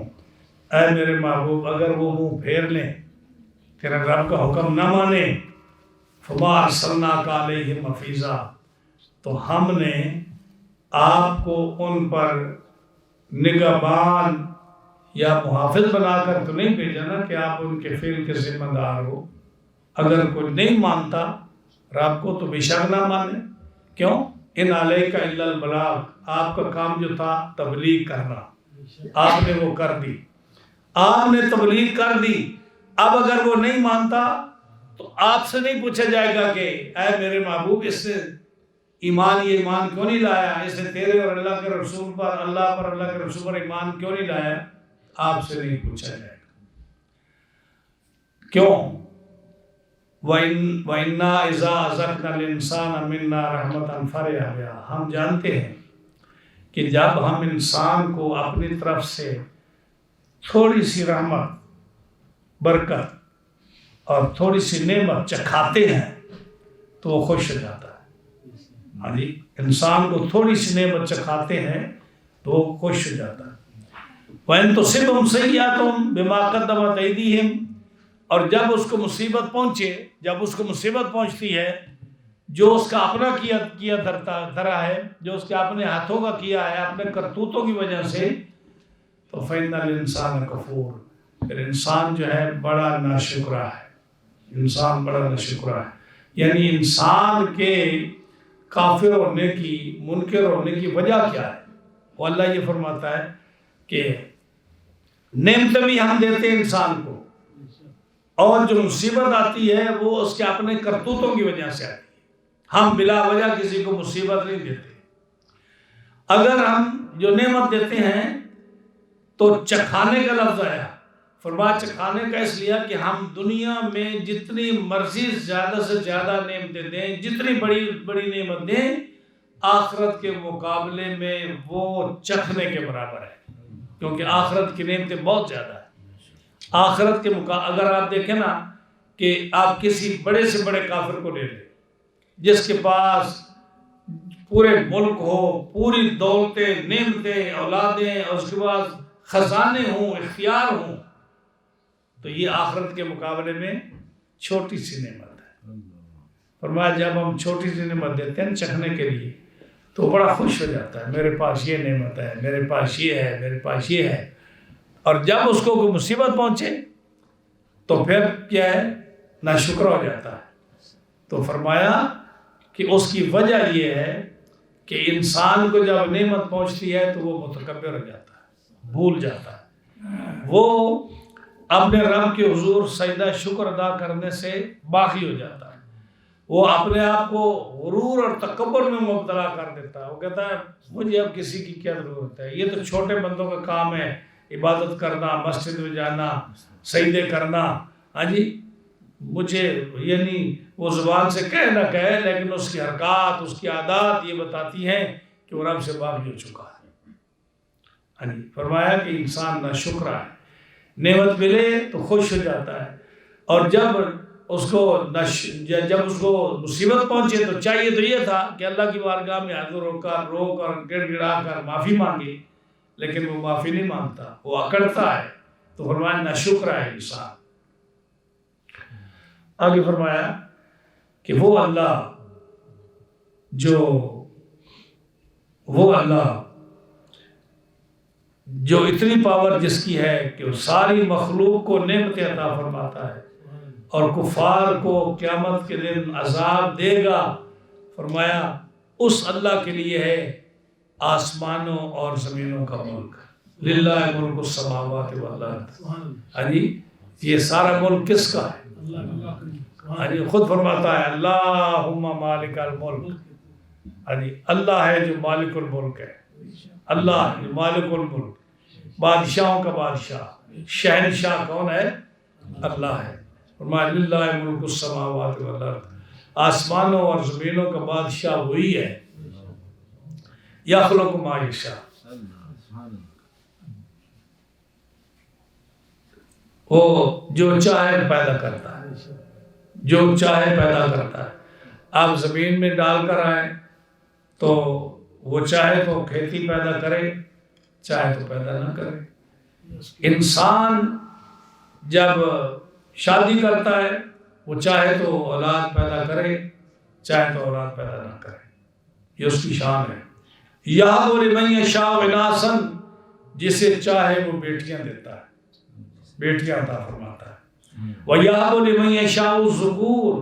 اے میرے محبوب، اگر وہ منہ پھیر لیں، تیرا رب کا حکم نہ مانے، فَمَا أَرْسَلْنَاكَ عَلَيْهِمْ حَفِيظًا، تو ہم نے آپ کو ان پر نگہبان یا محافظ بنا کر تو نہیں بھیجا نا کہ آپ ان کے فعل کے ذمہ دار ہو۔ اگر کوئی نہیں مانتا رب کو تو بے شک نہ مانے، کیوں؟ ان علیک الا البلاغ، آپ کا کام جو تھا تبلیغ کرنا، آپ نے وہ کر دی، آپ نے تبلیغ کر دی۔ اب اگر وہ نہیں مانتا تو آپ سے نہیں پوچھا جائے گا کہ اے میرے محبوب اس نے یہ ایمان کیوں نہیں لایا، اس نے تیرے اور اللہ کے رسول پر، اللہ پر، اللہ کے رسول پر ایمان کیوں نہیں لایا، آپ سے نہیں پوچھا جائے گا۔ کیوں؟ وَإِنَّا إِذَا أَذَقْنَا الْإِنسَانَ مِنَّا رَحْمَةً فَرِحَ بِهَا، ہم جانتے ہیں کہ جب ہم انسان کو اپنی طرف سے تھوڑی سی رحمت، برکت اور تھوڑی سی نعمت چکھاتے ہیں تو وہ خوش ہو جاتا ہے۔ ہاں جی، انسان کو تھوڑی سی نعمت چکھاتے ہیں تو وہ خوش ہو جاتا ہے۔ وَإِن تُصِبْهُمْ سَيِّئَةٌ بِمَا قَدَّمَتْ أَيْدِيهِمْ، اور جب اس کو مصیبت پہنچے، جب اس کو مصیبت پہنچتی ہے جو اس کا اپنا کیا دھرا ہے، جو اس کے اپنے ہاتھوں کا کیا ہے، اپنے کرتوتوں کی وجہ سے، تو فَإِنَّ الْإِنسَانَ كَفُورٌ، پھر انسان جو ہے بڑا ناشکرا ہے، انسان بڑا ناشکرا ہے۔ یعنی انسان کے کافر ہونے کی، منکر ہونے کی وجہ کیا ہے؟ وہ اللہ یہ فرماتا ہے کہ نعمتیں بھی ہم دیتے ہیں انسان کو، اور جو مصیبت آتی ہے وہ اس کے اپنے کرتوتوں کی وجہ سے آتی ہے۔ ہم بلا وجہ کسی کو مصیبت نہیں دیتے۔ اگر ہم جو نعمت دیتے ہیں تو چکھانے کا لفظ آیا، فرمایا چکھانے کا اس لیے کہ ہم دنیا میں جتنی مرضی زیادہ سے زیادہ نعمتیں دیں، جتنی بڑی بڑی نعمت دیں، آخرت کے مقابلے میں وہ چکھنے کے برابر ہے، کیونکہ آخرت کی نعمتیں بہت زیادہ ہیں۔ آخرت کے اگر آپ دیکھیں نا کہ آپ کسی بڑے سے بڑے کافر کو لے لیں جس کے پاس پورے ملک ہو، پوری دولتیں، نعمتیں، اولادیں، اور اس کے بعد خزانے ہوں، اختیار ہوں، تو یہ آخرت کے مقابلے میں چھوٹی سی نعمت ہے۔ فرمایا جب ہم چھوٹی سی نعمت دیتے ہیں چکھنے کے لیے تو بڑا خوش ہو جاتا ہے، میرے پاس یہ نعمت ہے، میرے پاس یہ ہے، میرے پاس یہ ہے۔ اور جب اس کو کوئی مصیبت پہنچے تو پھر کیا ہے؟ ناشکر ہو جاتا ہے۔ تو فرمایا کہ اس کی وجہ یہ ہے کہ انسان کو جب نعمت پہنچتی ہے تو وہ متکبر ہو جاتا ہے، بھول جاتا ہے، وہ اپنے رب کے حضور سجدہ شکر ادا کرنے سے باقی ہو جاتا ہے، وہ اپنے آپ کو غرور اور تکبر میں مبتلا کر دیتا ہے۔ وہ کہتا ہے مجھے اب کسی کی کیا ضرورت ہے، یہ تو چھوٹے بندوں کا کام ہے، عبادت کرنا، مسجد میں جانا، سجدے کرنا، ہاں جی، مجھے یعنی وہ زبان سے کہہ نہ کہے لیکن اس کی حرکات، اس کی عادات یہ بتاتی ہیں کہ وہ رب سے باغی ہو چکا ہے۔ ہاں جی، فرمایا کہ انسان ناشکرا ہے، نعمت ملے تو خوش ہو جاتا ہے، اور جب اس کو مصیبت پہنچے تو چاہیے تو یہ تھا کہ اللہ کی بارگاہ میں حاضر ہو کر رو کر گڑ گڑا کر معافی مانگے، لیکن وہ معافی نہیں مانگتا، وہ اکڑتا ہے، تو فرمایا ناشکرا ہے انسان۔ آگے فرمایا کہ وہ اللہ جو اتنی پاور جس کی ہے کہ وہ ساری مخلوق کو نعمت عطا فرماتا ہے اور کفار کو قیامت کے دن عذاب دے گا، فرمایا اس اللہ کے لیے ہے آسمانوں اور زمینوں کا ملک، للہ ملک السماوات والارض۔ ہاں جی، یہ سارا ملک کس کا ہے؟ ہاں جی، خود فرماتا ہے اللہم مالک الملک، ہاں جی، اللہ ہے جو مالک الملک ہے، اللہ ہے جو مالک الملک، بادشاہوں کا بادشاہ، شہنشاہ کون ہے؟ اللہ ہے۔ فرمایا للہ ملک السماوات والارض، آسمانوں اور زمینوں کا بادشاہ وہی ہے، یخلق ما یشاء، وہ جو چاہے پیدا کرتا ہے، جو چاہے پیدا کرتا ہے۔ آپ زمین میں ڈال کر آئیں تو وہ چاہے تو کھیتی پیدا کرے، چاہے تو پیدا نہ کرے۔ انسان جب شادی کرتا ہے وہ چاہے تو اولاد پیدا کرے، چاہے تو اولاد پیدا نہ کرے، یہ اس کی شان ہے۔ یَهَبُ لِمَن یَشَاءُ إِنَاثًا، جسے چاہے وہ بیٹیاں دیتا ہے، بیٹیاں عطا فرماتا ہے۔ وَيَهَبُ لِمَن یَشَاءُ الذُّكُورَ،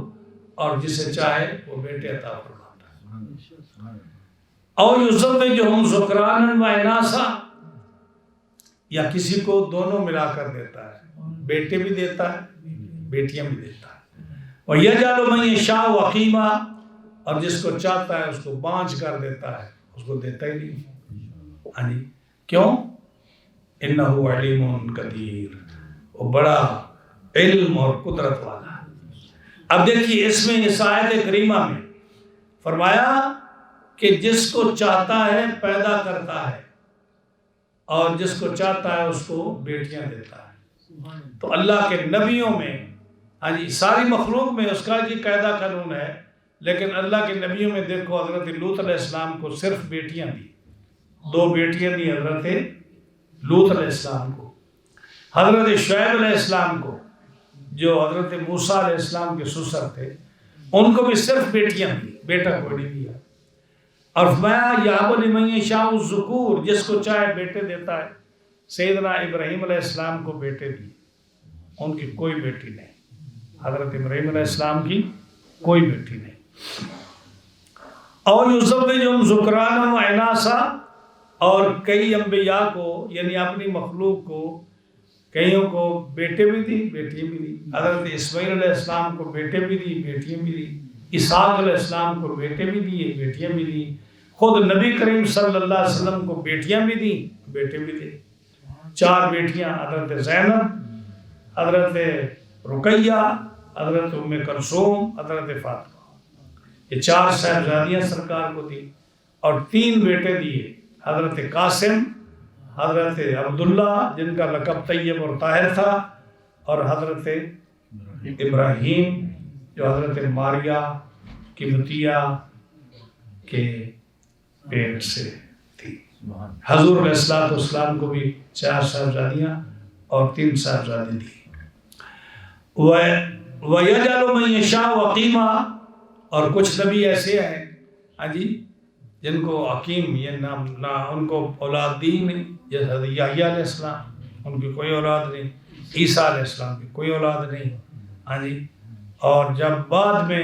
اور جسے چاہے وہ بیٹے عطا فرماتا ہے۔ أَوْ يُزَوِّجُهُمْ ذُكْرَانًا وَإِنَاثًا، یا کسی کو دونوں ملا کر دیتا ہے، بیٹے بھی دیتا ہے، بیٹیاں بھی دیتا ہے۔ وَيَجْعَلُ مَن يَشَاءُ عَقِيمًا، اور جس کو چاہتا ہے اس کو بانجھ کر دیتا ہے، اس کو دیتا ہی نہیں۔ ہاں جی، کیوں؟ إِنَّهُ عَلِيمٌ قَدِيرٌ، وہ بڑا علم اور قدرت والا ہے۔ اب دیکھیے اس میں اس آیت کریمہ میں فرمایا کہ جس کو چاہتا ہے پیدا کرتا ہے اور جس کو چاہتا ہے اس کو بیٹیاں دیتا ہے۔ تو اللہ کے نبیوں میں ساری مخلوق میں اس کا یہ قاعدہ قانون ہے، لیکن اللہ کے نبیوں میں دیکھو حضرت لوط علیہ السلام کو صرف بیٹیاں دی، 2 بیٹیاں دی حضرت لوط علیہ السلام کو۔ حضرت شعیب علیہ السلام کو جو حضرت موسیٰ علیہ السلام کے سسر تھے ان کو بھی صرف بیٹیاں دی، بیٹا کوئی نہیں دیا۔ اور فرمایا یَهَبُ لِمَن یَشَاءُ الذُّکُورَ، جس کو چاہے بیٹے دیتا ہے۔ سیدنا ابراہیم علیہ السلام کو بیٹے دی، ان کی کوئی بیٹی نہیں، حضرت ابراہیم علیہ السلام کی کوئی بیٹی نہیں۔ اور یُزَوِّجُهُمْ ذُکْرَانًا وَإِنَاثًا، اور کئی انبیاء کو یعنی اپنی مخلوق کو کئیوں کو بیٹے بھی دی بیٹیاں بھی دی۔ حضرت اسماعیل علیہ السلام کو بیٹے بھی دی بیٹیاں بھی دی، اسحاق علیہ السلام کو بیٹے بھی دیے بیٹیاں بھی دی، خود نبی کریم صلی اللہ علیہ وسلم کو بیٹیاں بھی دی بیٹے بھی دی۔ 4 بیٹیاں، حضرت زینب، حضرت رقیہ، حضرت ام کلثوم، حضرت فاطمہ، یہ 4 صاحبزادیاں سرکار کو دی، اور 3 بیٹے دیے، حضرت قاسم، حضرت عبداللہ جن کا لقب طیب اور طاہر تھا، اور حضرت ابراہیم جو حضرت ماریہ کی بتیہ کے پیٹ سے تھی۔ حضور علیہ السلام کو بھی 4 صاحبزادیاں اور 3 صاحبزادی دی۔ وَيَجْعَلُ مَن يَشَاءُ عَقِيمًا، اور کچھ نبی ایسے ہیں جن کو عقیم یہ نام نہ ان کو اولاد دی نہیں، جیسے حضرت یحییٰ علیہ السلام ان کی کوئی اولاد نہیں، عیسیٰ علیہ السلام کی کوئی اولاد نہیں۔ اور جب بعد میں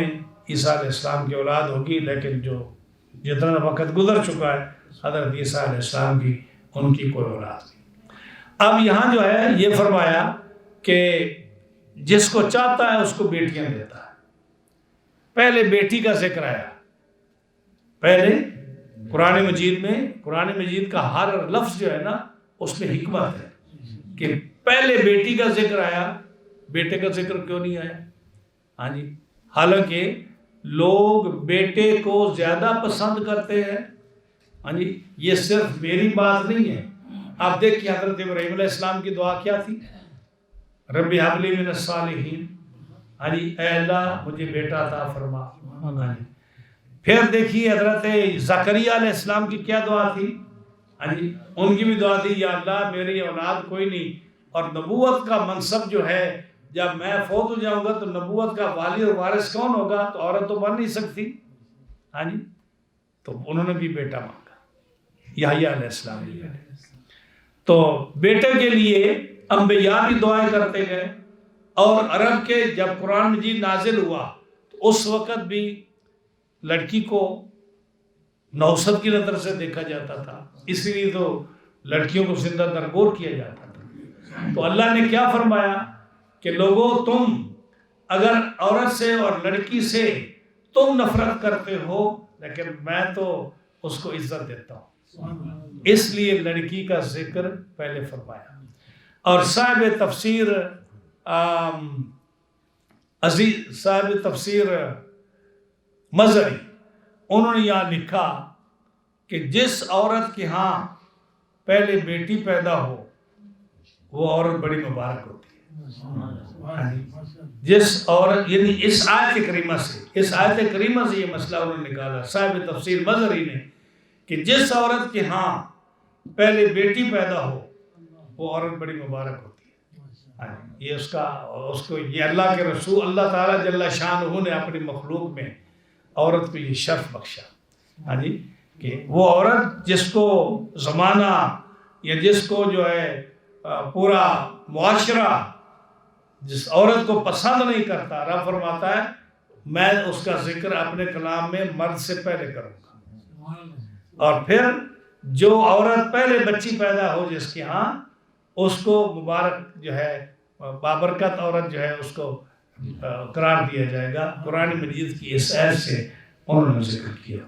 عیسیٰ علیہ السلام کی اولاد ہوگی، لیکن جو جتنا وقت گزر چکا ہے حضرت عیسیٰ علیہ السلام کی ان کی کوئی اولاد نہیں۔ اب یہاں جو ہے یہ فرمایا کہ جس کو چاہتا ہے اس کو بیٹیاں دیتا ہے۔ پہلے بیٹی کا ذکر آیا، پہلے قرآن مجید کا ہر لفظ جو ہے نا اس میں حکمت ہے کہ پہلے بیٹی کا ذکر آیا، بیٹے کا ذکر کیوں نہیں آیا؟ حالانکہ لوگ بیٹے کو زیادہ پسند کرتے ہیں۔ یہ صرف میری بات نہیں ہے، آپ دیکھیں حضرت ابراہیم علیہ السلام کی دعا کیا تھی؟ رب هب لی من الصالحین، اے اللہ مجھے بیٹا عطا فرما۔ پھر دیکھیے حضرت زکریا علیہ السلام کی کیا دعا تھی؟ ان کی بھی دعا تھی یا اللہ میری اولاد کوئی نہیں، اور نبوت کا منصب جو ہے جب میں فوت ہو جاؤں گا تو نبوت کا والی اور وارث کون ہوگا؟ تو عورت تو بن نہیں سکتی۔ تو انہوں نے بھی بیٹا مانگا، یحییٰ علیہ السلام نے۔ تو بیٹے کے لیے انبیاء بھی دعائیں کرتے گئے، اور عرب کے جب قرآن مجید نازل ہوا تو اس وقت بھی لڑکی کو نوسط کی نظر سے دیکھا جاتا تھا، اس لیے تو لڑکیوں کو زندہ درگور کیا جاتا تھا۔ تو اللہ نے کیا فرمایا کہ لوگوں تم اگر عورت سے اور لڑکی سے تم نفرت کرتے ہو، لیکن میں تو اس کو عزت دیتا ہوں، اس لیے لڑکی کا ذکر پہلے فرمایا۔ اور صاحب تفسیر مظہری انہوں نے یہاں لکھا کہ جس عورت کے ہاں پہلے بیٹی پیدا ہو وہ عورت بڑی مبارک ہوتی ہے۔ جس عورت یعنی اس آیت کریمہ سے یہ مسئلہ انہوں نے نکالا صاحب تفسیر مظہری نے کہ جس عورت کے ہاں پہلے بیٹی پیدا ہو وہ عورت بڑی مبارک ہوتی ہے۔ یہ اس کو یہ اللہ کے رسول اللہ تعالیٰ جل شانہ نے اپنی مخلوق میں عورت کو یہ شرف بخشا کہ وہ عورت جس کو زمانہ یا جس کو جو ہے پورا معاشرہ جس عورت کو پسند نہیں کرتا، رب فرماتا ہے میں اس کا ذکر اپنے کلام میں مرد سے پہلے کروں گا۔ اور پھر جو عورت پہلے بچی پیدا ہو جس کے ہاں اس کو مبارک جو ہے بابرکت عورت جو ہے اس کو قرار دیا جائے گا۔ قرآن مجید کی اس آیت سے انہوں نے ذکر کیا۔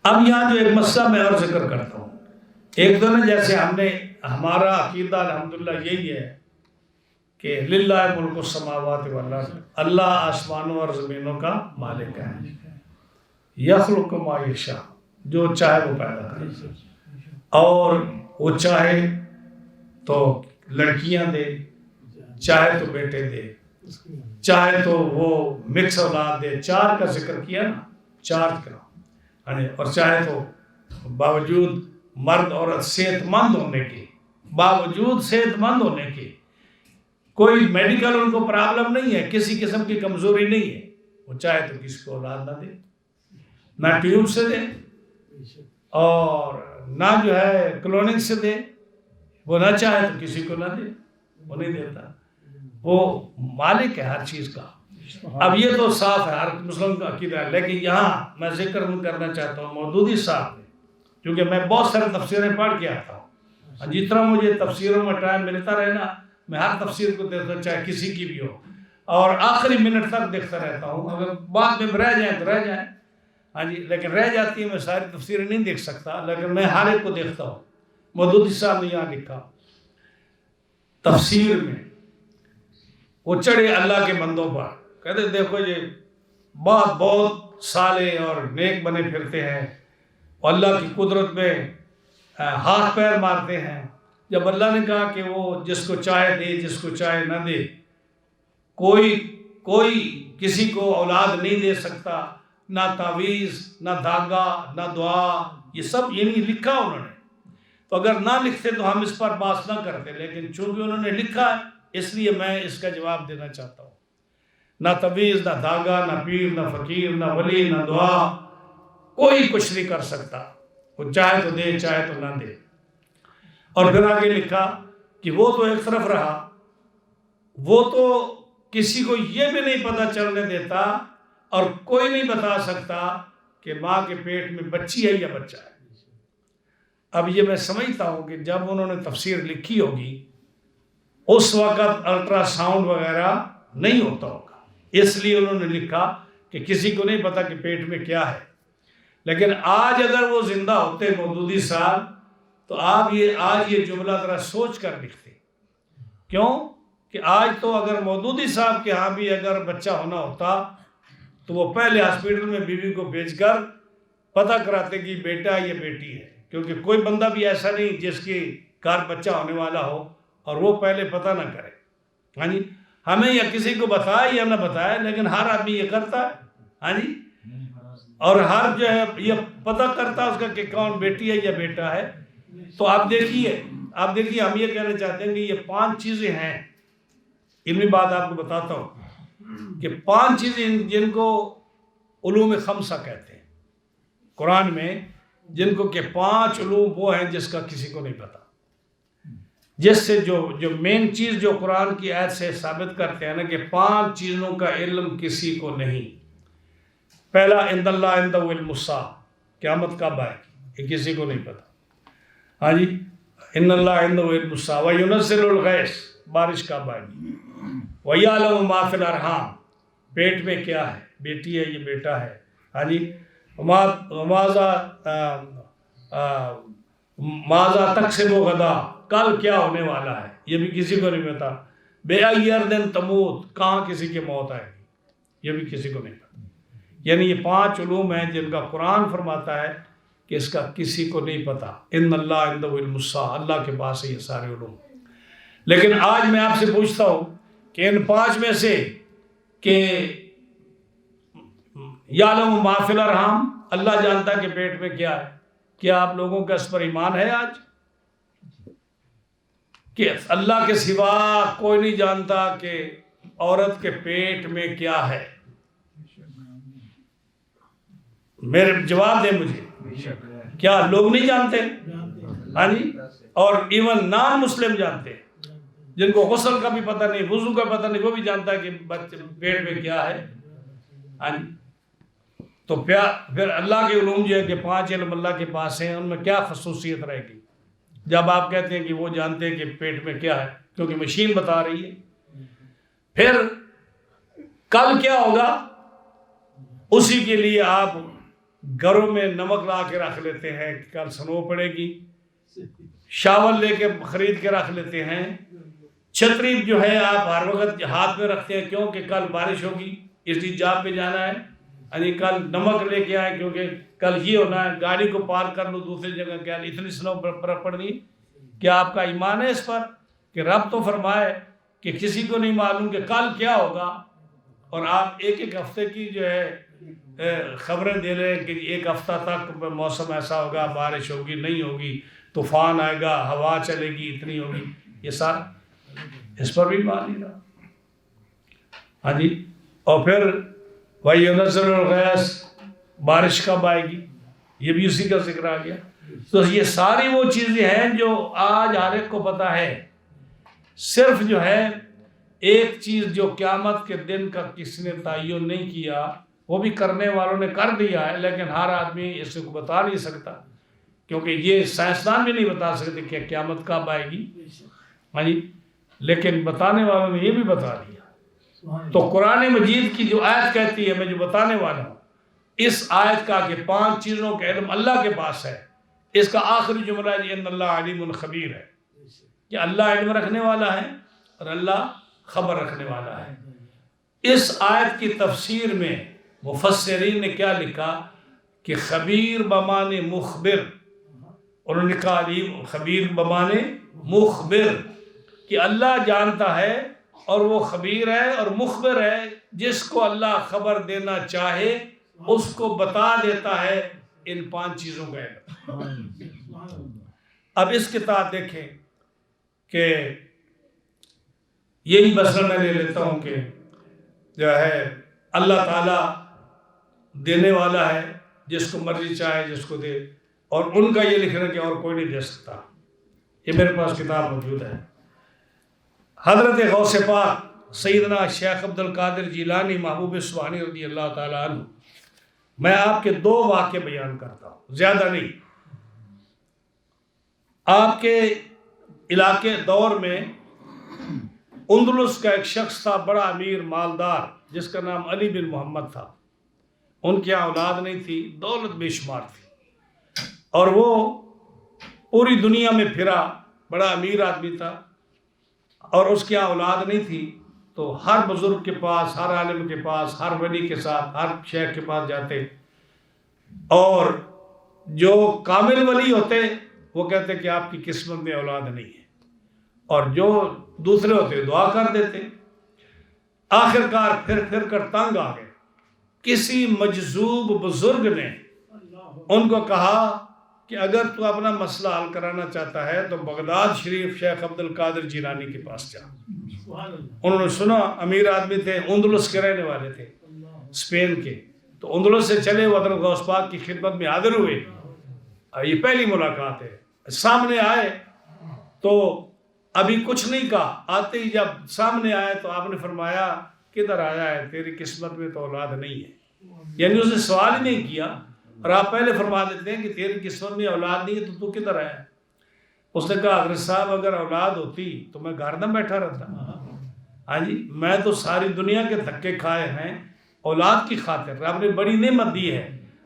اب یہاں جو ایک مسئلہ میں اور ذکر کرتا ہوں، ایک تو نا جیسے ہمارا عقیدہ الحمدللہ یہی ہے کہ للہ ملک السماوات والارض، اللہ آسمانوں اور زمینوں کا مالک ہے، یخلق ما یشاء، جو چاہے وہ پیدا کرے، اور وہ چاہے تو لڑکیاں دے، چاہے تو بیٹے دے، چاہے تو وہ مکس اولاد دے، 4 کا ذکر کیا نا، 4 کا، اور چاہے تو باوجود مرد عورت صحت مند ہونے کے، باوجود صحت مند ہونے کے، کوئی میڈیکل ان کو پرابلم نہیں ہے، کسی قسم کی کمزوری نہیں ہے، وہ چاہے تو کسی کو اولاد نہ دے، نہ ٹیوب سے دے، اور نہ جو ہے کلوننگ سے دے، وہ نہ چاہے تو کسی کو نہ دے، وہ نہیں دیتا، وہ مالک ہے ہر چیز کا۔ اب یہ تو صاف ہے، ہر مسلم کا عقیدہ ہے، لیکن یہاں میں ذکر کرنا چاہتا ہوں مودودی صاحب نے، کیونکہ میں بہت سارے تفسیریں پڑھ کے آتا ہوں، جتنا مجھے تفسیروں میں ٹائم ملتا رہے نا، میں ہر تفسیر کو دیکھتا ہوں، چاہے کسی کی بھی ہو، اور آخری منٹ تک دیکھتا رہتا ہوں، اگر بعد میں رہ جائیں تو رہ جائیں، ہاں جی، لیکن رہ جاتی ہے، میں ساری تفسیریں نہیں دیکھ سکتا، لیکن میں ہر ایک کو دیکھتا ہوں۔ مودودی صاحب نے یہاں لکھا تفسیر میں، وہ چڑھے اللہ کے بندوں پر، کہتے دیکھو یہ بہت صالح اور نیک بنے پھرتے ہیں، اور اللہ کی قدرت میں ہاتھ پیر مارتے ہیں۔ جب اللہ نے کہا کہ وہ جس کو چاہے دے، جس کو چاہے نہ دے، کوئی کسی کو اولاد نہیں دے سکتا، نہ تعویذ، نہ دھاگا، نہ دعا، یہ سب یعنی لکھا انہوں نے، تو اگر نہ لکھتے تو ہم اس پر بات نہ کرتے، لیکن چونکہ انہوں نے لکھا ہے اس لیے میں اس کا جواب دینا چاہتا ہوں۔ نہ تعویذ، نہ دھاگا، نہ پیر، نہ فقیر، نہ ولی، نہ دعا، کوئی کچھ نہیں کر سکتا، وہ چاہے تو دے، چاہے تو نہ دے۔ اور پھر آگے لکھا کہ وہ تو ایک طرف رہا، وہ تو کسی کو یہ بھی نہیں پتہ چلنے دیتا، اور کوئی نہیں بتا سکتا کہ ماں کے پیٹ میں بچی ہے یا بچہ ہے۔ اب یہ میں سمجھتا ہوں کہ جب انہوں نے تفسیر لکھی ہوگی اس وقت الٹرا ساؤنڈ وغیرہ نہیں ہوتا ہوگا، اس لیے انہوں نے لکھا کہ کسی کو نہیں پتا کہ پیٹ میں کیا ہے۔ لیکن آج اگر وہ زندہ ہوتے مودودی صاحب، تو آج یہ جملہ ذرا سوچ کر لکھتے، کیوں کہ آج تو اگر مودودی صاحب کے ہاں بھی اگر بچہ ہونا ہوتا تو وہ پہلے ہاسپٹل میں بیوی کو بھیج کر پتہ کراتے کہ بیٹا یا بیٹی ہے، کیونکہ کوئی بندہ بھی ایسا نہیں جس کے گھر بچہ ہونے والا ہو اور وہ پہلے پتہ نہ کرے، ہاں جی، ہمیں یا کسی کو بتائے یا نہ بتائے، لیکن ہر آدمی یہ کرتا ہے، ہاں جی، اور ہر جو ہے یہ پتہ کرتا اس کا کہ کون بیٹی ہے یا بیٹا ہے۔ تو آپ دیکھیے ہم یہ کہنا چاہتے ہیں کہ یہ 5 چیزیں ہیں، علمی بات آپ کو بتاتا ہوں کہ 5 چیزیں جن کو علوم خمسہ کہتے ہیں قرآن میں، جن کو کہ 5 علوم وہ ہیں جس کا کسی کو نہیں پتا، جس سے جو مین چیز جو قرآن کی آیت سے ثابت کرتے ہیں نا کہ 5 چیزوں کا علم کسی کو نہیں۔ پہلا عند اللہ عندہ علم الساعہ، قیامت کب آئے گی یہ کسی کو نہیں پتا، ہاں جی، ان اللہ عندہ علم الساعہ وینزل الغیث، بارش کب آئے گی، ویعلم ما فی الارحام، پیٹ میں کیا ہے، بیٹی ہے یہ بیٹا ہے، ہاں جی، ماذا تکسب غدا، کل کیا ہونے والا ہے یہ بھی کسی کو نہیں پتا، بِأَيِّ أَرْضٍ تَمُوتُ، کہاں کسی کی موت آئے گی یہ بھی کسی کو نہیں پتا۔ یعنی یہ 5 علوم ہیں جن کا قرآن فرماتا ہے کہ اس کا کسی کو نہیں پتا، ان اللہ عندہ علم الساعہ، اللہ کے پاس ہے یہ سارے علوم۔ لیکن آج میں آپ سے پوچھتا ہوں کہ ان 5 میں سے کہ یعلم ما فی الارحام، اللہ جانتا ہے کہ پیٹ میں کیا ہے، کیا آپ لوگوں کا اس پر ایمان ہے آج کہ اللہ کے سوا کوئی نہیں جانتا کہ عورت کے پیٹ میں کیا ہے؟ میرے جواب دیں مجھے، کیا لوگ نہیں جانتے؟ ہاں جی، اور ایون نان مسلم جانتے، جن کو غسل کا بھی پتہ نہیں، وضو کا پتہ نہیں، وہ بھی جانتا ہے کہ پیٹ میں کیا ہے، ہاں جی۔ تو پھر اللہ کے علوم جو ہے کہ 5 علم اللہ کے پاس ہیں، ان میں کیا خصوصیت رہے گی جب آپ کہتے ہیں کہ وہ جانتے ہیں کہ پیٹ میں کیا ہے، کیونکہ مشین بتا رہی ہے۔ پھر کل کیا ہوگا اسی کے لیے آپ گھروں میں نمک لا کے رکھ لیتے ہیں، کل سنو پڑے گی، شاول لے کے خرید کے رکھ لیتے ہیں، چھتری جو ہے آپ ہر وقت ہاتھ میں رکھتے ہیں کیوں کہ کل بارش ہوگی اس لیے جاب پہ جانا ہے، یعنی کل نمک لے کے آئے کیونکہ کل یہ ہونا ہے، گاڑی کو پارک کر لو دوسری جگہ، کیا اتنی سنو برف پڑنی. کیا آپ کا ایمان ہے اس پر کہ رب تو فرمائے کہ کسی کو نہیں معلوم کہ کل کیا ہوگا، اور آپ ایک ایک ہفتے کی جو ہے خبریں دے رہے ہیں کہ ایک ہفتہ تک موسم ایسا ہوگا، بارش ہوگی نہیں ہوگی، طوفان آئے گا، ہوا چلے گی اتنی ہوگی. یہ سارا اس پر بھی مان نہیں رہا. ہاں جی. اور پھر وَيُنَزِّلُ الْغَيْثَ، بارش کب آئے گی، یہ بھی اسی کا ذکر آ گیا. تو یہ ساری وہ چیزیں ہیں جو آج ہر ایک کو پتہ ہے. صرف جو ہے ایک چیز جو قیامت کے دن کا کسی نے تعین نہیں کیا، وہ بھی کرنے والوں نے کر دیا ہے، لیکن ہر آدمی اس کو بتا نہیں سکتا، کیونکہ یہ سائنسدان بھی نہیں بتا سکتے کہ قیامت کب آئے گی. ہاں جی. لیکن بتانے والوں نے یہ بھی بتا دیا. تو قرآن مجید کی جو آیت کہتی ہے، میں جو بتانے والا ہوں، اس آیت کا کہ 5 چیزوں کا علم اللہ کے پاس ہے، اس کا آخری جملہ ہے ان اللہ علیم خبیر ہے، کہ اللہ علم رکھنے والا ہے اور اللہ خبر رکھنے والا ہے. اس آیت کی تفسیر میں مفسرین نے کیا لکھا کہ خبیر بمانے مخبر، انہوں نے کہا علیم خبیر بمانے مخبر، کہ اللہ جانتا ہے اور وہ خبیر ہے اور مخبر ہے، جس کو اللہ خبر دینا چاہے اس کو بتا دیتا ہے ان 5 چیزوں کا علم. اب اس کے تحت دیکھیں کہ یہی مسئلہ میں لے لیتا ہوں کہ جو ہے اللہ تعالیٰ دینے والا ہے، جس کو مرضی چاہے جس کو دے، اور ان کا یہ لکھنا کہ اور کوئی نہیں دے سکتا. یہ میرے پاس کتاب موجود ہے. حضرت غوث پاک سیدنا شیخ عبد القادر جیلانی محبوب سبحانی رضی اللہ تعالیٰ عنہ، میں آپ کے 2 واقعے بیان کرتا ہوں، زیادہ نہیں. آپ کے علاقے دور میں اندلس کا ایک شخص تھا، بڑا امیر مالدار، جس کا نام علی بن محمد تھا. ان کی اولاد نہیں تھی، دولت بے شمار تھی، اور وہ پوری دنیا میں پھرا، بڑا امیر آدمی تھا، اور اس کی اولاد نہیں تھی. تو ہر بزرگ کے پاس، ہر عالم کے پاس، ہر ولی کے ساتھ، ہر شیخ کے پاس جاتے، اور جو کامل ولی ہوتے وہ کہتے کہ آپ کی قسمت میں اولاد نہیں ہے، اور جو دوسرے ہوتے دعا کر دیتے. آخرکار پھر کر تنگ آ گئے. کسی مجذوب بزرگ نے ان کو کہا کہ اگر تو اپنا مسئلہ حل کرانا چاہتا ہے تو بغداد شریف شیخ عبد القادر جیلانی کے پاس جا. انہوں نے سنا، امیر آدمی تھے، اندلس کے رہنے والے تھے، اسپین کے. تو اندلس سے چلے وہ حضرت غوث پاک کی خدمت میں حاضر ہوئے. یہ پہلی ملاقات ہے. سامنے آئے تو ابھی کچھ نہیں کہا، آتے ہی جب سامنے آئے تو آپ نے فرمایا کدھر آیا ہے، تیری قسمت میں تو اولاد نہیں ہے. یعنی اس نے سوال ہی نہیں کیا، اور آپ پہلے فرما دیتے ہیں کہ تیری قسمت میں اولاد نہیں ہے تو کدھر آیا ہے. اس نے کہا حضرت صاحب اگر اولاد ہوتی تو میں گھر نہ بیٹھا رہتا. ہاں جی، میں تو ساری دنیا کے دھکے کھائے ہیں اولاد کی خاطر، رب نے بڑی نعمت دی ہے،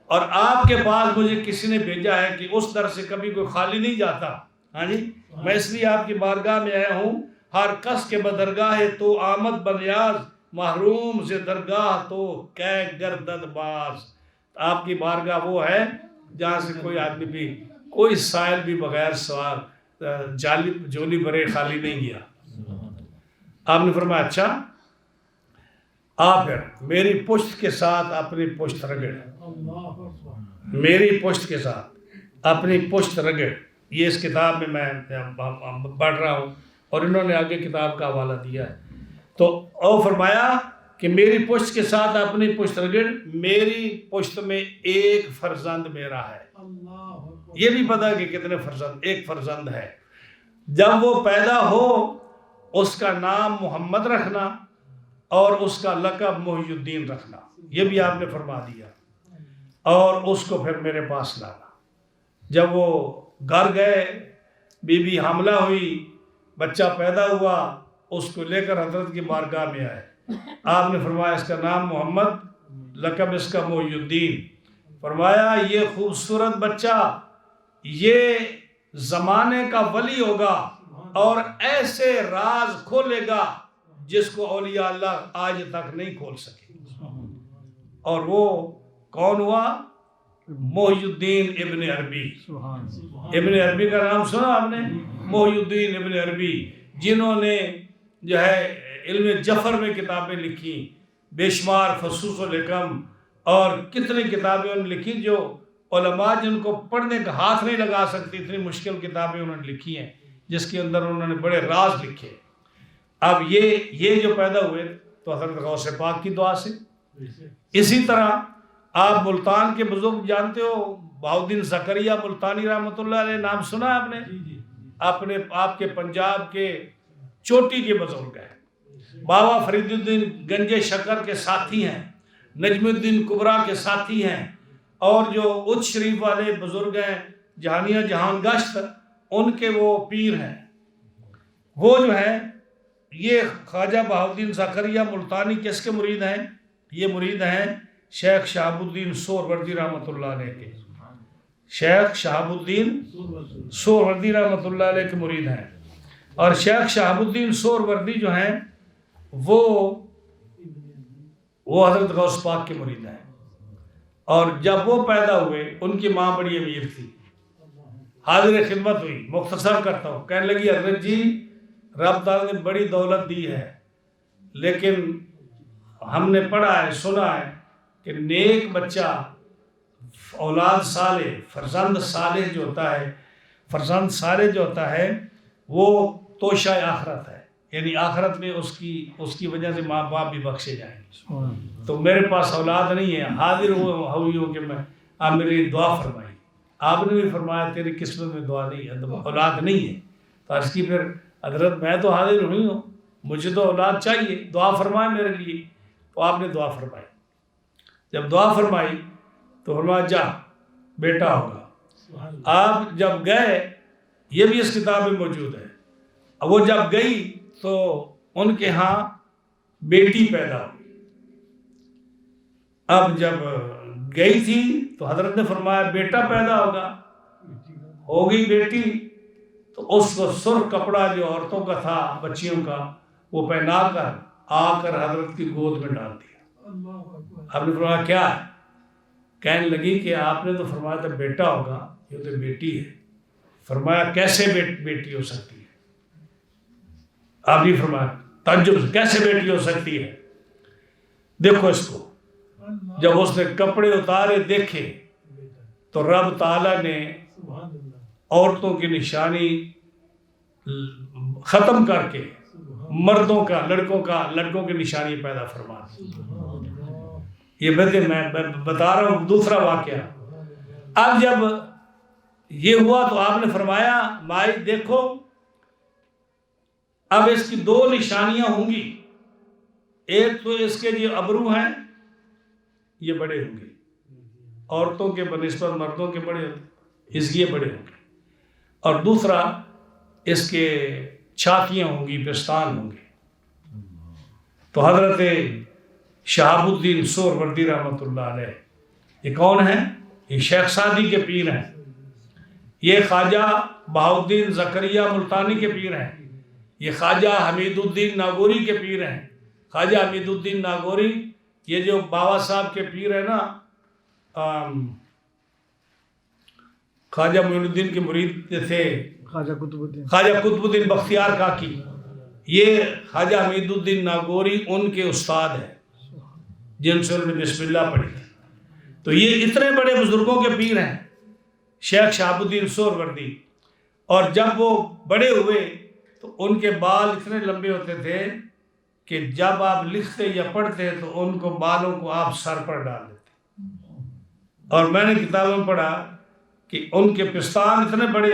اور آپ کے پاس مجھے کسی نے بھیجا ہے کہ اس در سے کبھی کوئی خالی نہیں جاتا. ہاں جی، میں اس لیے آپ کی بارگاہ میں آیا ہوں. ہر کس کے بدرگاہ تو آمد بنیاز، محروم سے درگاہ تو کہ گردد باز. آپ کی بارگاہ وہ ہے جہاں سے کوئی آدمی بھی، کوئی سائل بھی بغیر سوال جولی بھرے خالی نہیں گیا. آپ نے فرمایا اچھا، آپ پھر میری پشت کے ساتھ اپنی پشت رگڑ، میری پشت کے ساتھ اپنی پشت رگڑ. یہ اس کتاب میں پڑھ رہا ہوں، اور انہوں نے آگے کتاب کا حوالہ دیا ہے. تو او فرمایا کہ میری پشت کے ساتھ اپنی پشت رگڑ، میری پشت میں ایک فرزند میرا ہے. یہ بھی پتا کہ کتنے فرزند، ایک فرزند ہے. جب وہ پیدا ہو اس کا نام محمد رکھنا اور اس کا لقب محی الدین رکھنا. یہ بھی آپ نے فرما دیا، اور اس کو پھر میرے پاس لانا. جب وہ گھر گئے، بی بی حاملہ ہوئی، بچہ پیدا ہوا، اس کو لے کر حضرت کی بارگاہ میں آئے. آپ نے فرمایا اس کا نام محمد، لقب اس کا محی الدین. فرمایا یہ خوبصورت بچہ یہ زمانے کا ولی ہوگا اور ایسے راز کھولے گا جس کو اولیاء اللہ آج تک نہیں کھول سکے. اور وہ کون ہوا؟ محی الدین ابن عربی. ابن عربی کا نام سنا آپ نے؟ محی الدین ابن عربی، جنہوں نے جو ہے علم جفر میں کتابیں لکھی، بے شمار فصوص و لکم، اور کتنی کتابیں انہوں نے لکھی جو علماء جن کو پڑھنے کا ہاتھ نہیں لگا سکتی، اتنی مشکل کتابیں انہوں نے لکھی ہیں جس کے اندر انہوں نے بڑے راز لکھے. اب یہ جو پیدا ہوئے تو حضرت غوث پاک کی دعا سے. اسی طرح آپ ملتان کے بزرگ جانتے ہو، بہاؤالدین زکریا ملتانی رحمۃ اللہ علیہ، نام سنا آپ نے؟ آپ کے پنجاب کے چوٹی کے بزرگ ہیں. بابا فرید الدین گنج شکر کے ساتھی ہیں، نجم الدین کبریٰ کے ساتھی ہیں، اور جو اچ شریف والے بزرگ ہیں جہانیہ جہان گشت، ان کے وہ پیر ہیں. وہ جو ہیں یہ خواجہ بہاؤالدین زکریا ملتانی کس کے مرید ہیں؟ یہ مرید ہیں شیخ شہاب الدین سہروردی رحمۃ اللہ علیہ کے. شیخ شہاب الدین سہروردی رحمۃ اللہ علیہ کے مرید ہیں. اور شیخ شہاب الدین سہروردی جو ہیں وہ حضرت غوث پاک کے مرید ہیں. اور جب وہ پیدا ہوئے ان کی ماں بڑی امیر تھی، حاضر خدمت ہوئی. مختصر کرتا ہوں، کہنے لگی حضرت جی رب تعالیٰ نے بڑی دولت دی ہے، لیکن ہم نے پڑھا ہے سنا ہے کہ نیک بچہ، اولاد صالح، فرزند صالح جو ہوتا ہے وہ توشہ آخرت ہے. یعنی آخرت میں اس کی وجہ سے ماں باپ بھی بخشے جائیں گے. تو میرے پاس اولاد نہیں ہے، حاضر ہوئی ہو کہ میں آپ میری دعا فرمائی. آپ نے بھی فرمایا تیری قسمت میں دعا نہیں ہے، اولاد نہیں ہے. تو عرض کی پھر حضرت میں تو حاضر ہوئی ہوں، مجھے تو اولاد چاہیے، دعا فرمائے میرے لیے. تو آپ نے دعا فرمائی. جب دعا فرمائی تو فرمایا جا بیٹا ہوگا. آپ جب گئے، یہ بھی اس کتاب میں موجود ہے، وہ جب گئی تو ان کے ہاں بیٹی پیدا ہوئی. اب جب گئی تھی تو حضرت نے فرمایا بیٹا پیدا ہوگا. ہو گئی بیٹی تو اس کو سرخ کپڑا جو عورتوں کا تھا بچیوں کا وہ پہنا کر آ کر حضرت کی گود میں ڈال دیا. آپ نے فرمایا کیا ہے؟ کہنے لگی کہ آپ نے تو فرمایا تھا بیٹا ہوگا، یہ تو بیٹی ہے. فرمایا کیسے بیٹی ہو سکتی ہے؟ آپ نے فرمایا تعجب سے کیسے بیٹی ہو سکتی ہے؟ دیکھو اس کو. جب اس نے کپڑے اتارے دیکھے تو رب تعالیٰ نے عورتوں کی نشانی ختم کر کے مردوں کا لڑکوں کی نشانی پیدا فرما دی. یہ میں بتا رہا ہوں دوسرا واقعہ. اب جب یہ ہوا تو آپ نے فرمایا مائی دیکھو اب اس کی دو نشانیاں ہوں گی. ایک تو اس کے جو ابرو ہیں یہ بڑے ہوں گے، عورتوں کے بنسبت مردوں کے بڑے، اس یہ بڑے ہوں گے. اور دوسرا اس کے چھاتیاں ہوں گی، پستان ہوں گے. تو حضرت شہاب الدین سہروردی رحمۃ اللہ علیہ یہ کون ہیں؟ یہ شیخ سعدی کے پیر ہیں. یہ خواجہ بہاؤالدین زکریا ملتانی کے پیر ہیں. یہ خواجہ حمید الدین ناگوری کے پیر ہیں. خواجہ حمید الدین ناگوری یہ جو بابا صاحب کے پیر ہیں نا، خواجہ معین الدین کے مرید تھے خواجہ قطب الدین بختیار کاکی. یہ خواجہ حمید الدین ناگوری ان کے استاد ہیں جن سے انہوں نے بسم اللہ پڑھی تھی. تو یہ اتنے بڑے بزرگوں کے پیر ہیں شیخ شہاب الدین سہروردی. اور جب وہ بڑے ہوئے تو ان کے بال اتنے لمبے ہوتے تھے کہ جب آپ لکھتے یا پڑھتے تو ان کو بالوں کو آپ سر پر ڈال دیتے. اور میں نے کتابوں میں پڑھا کہ ان کے پستان اتنے بڑے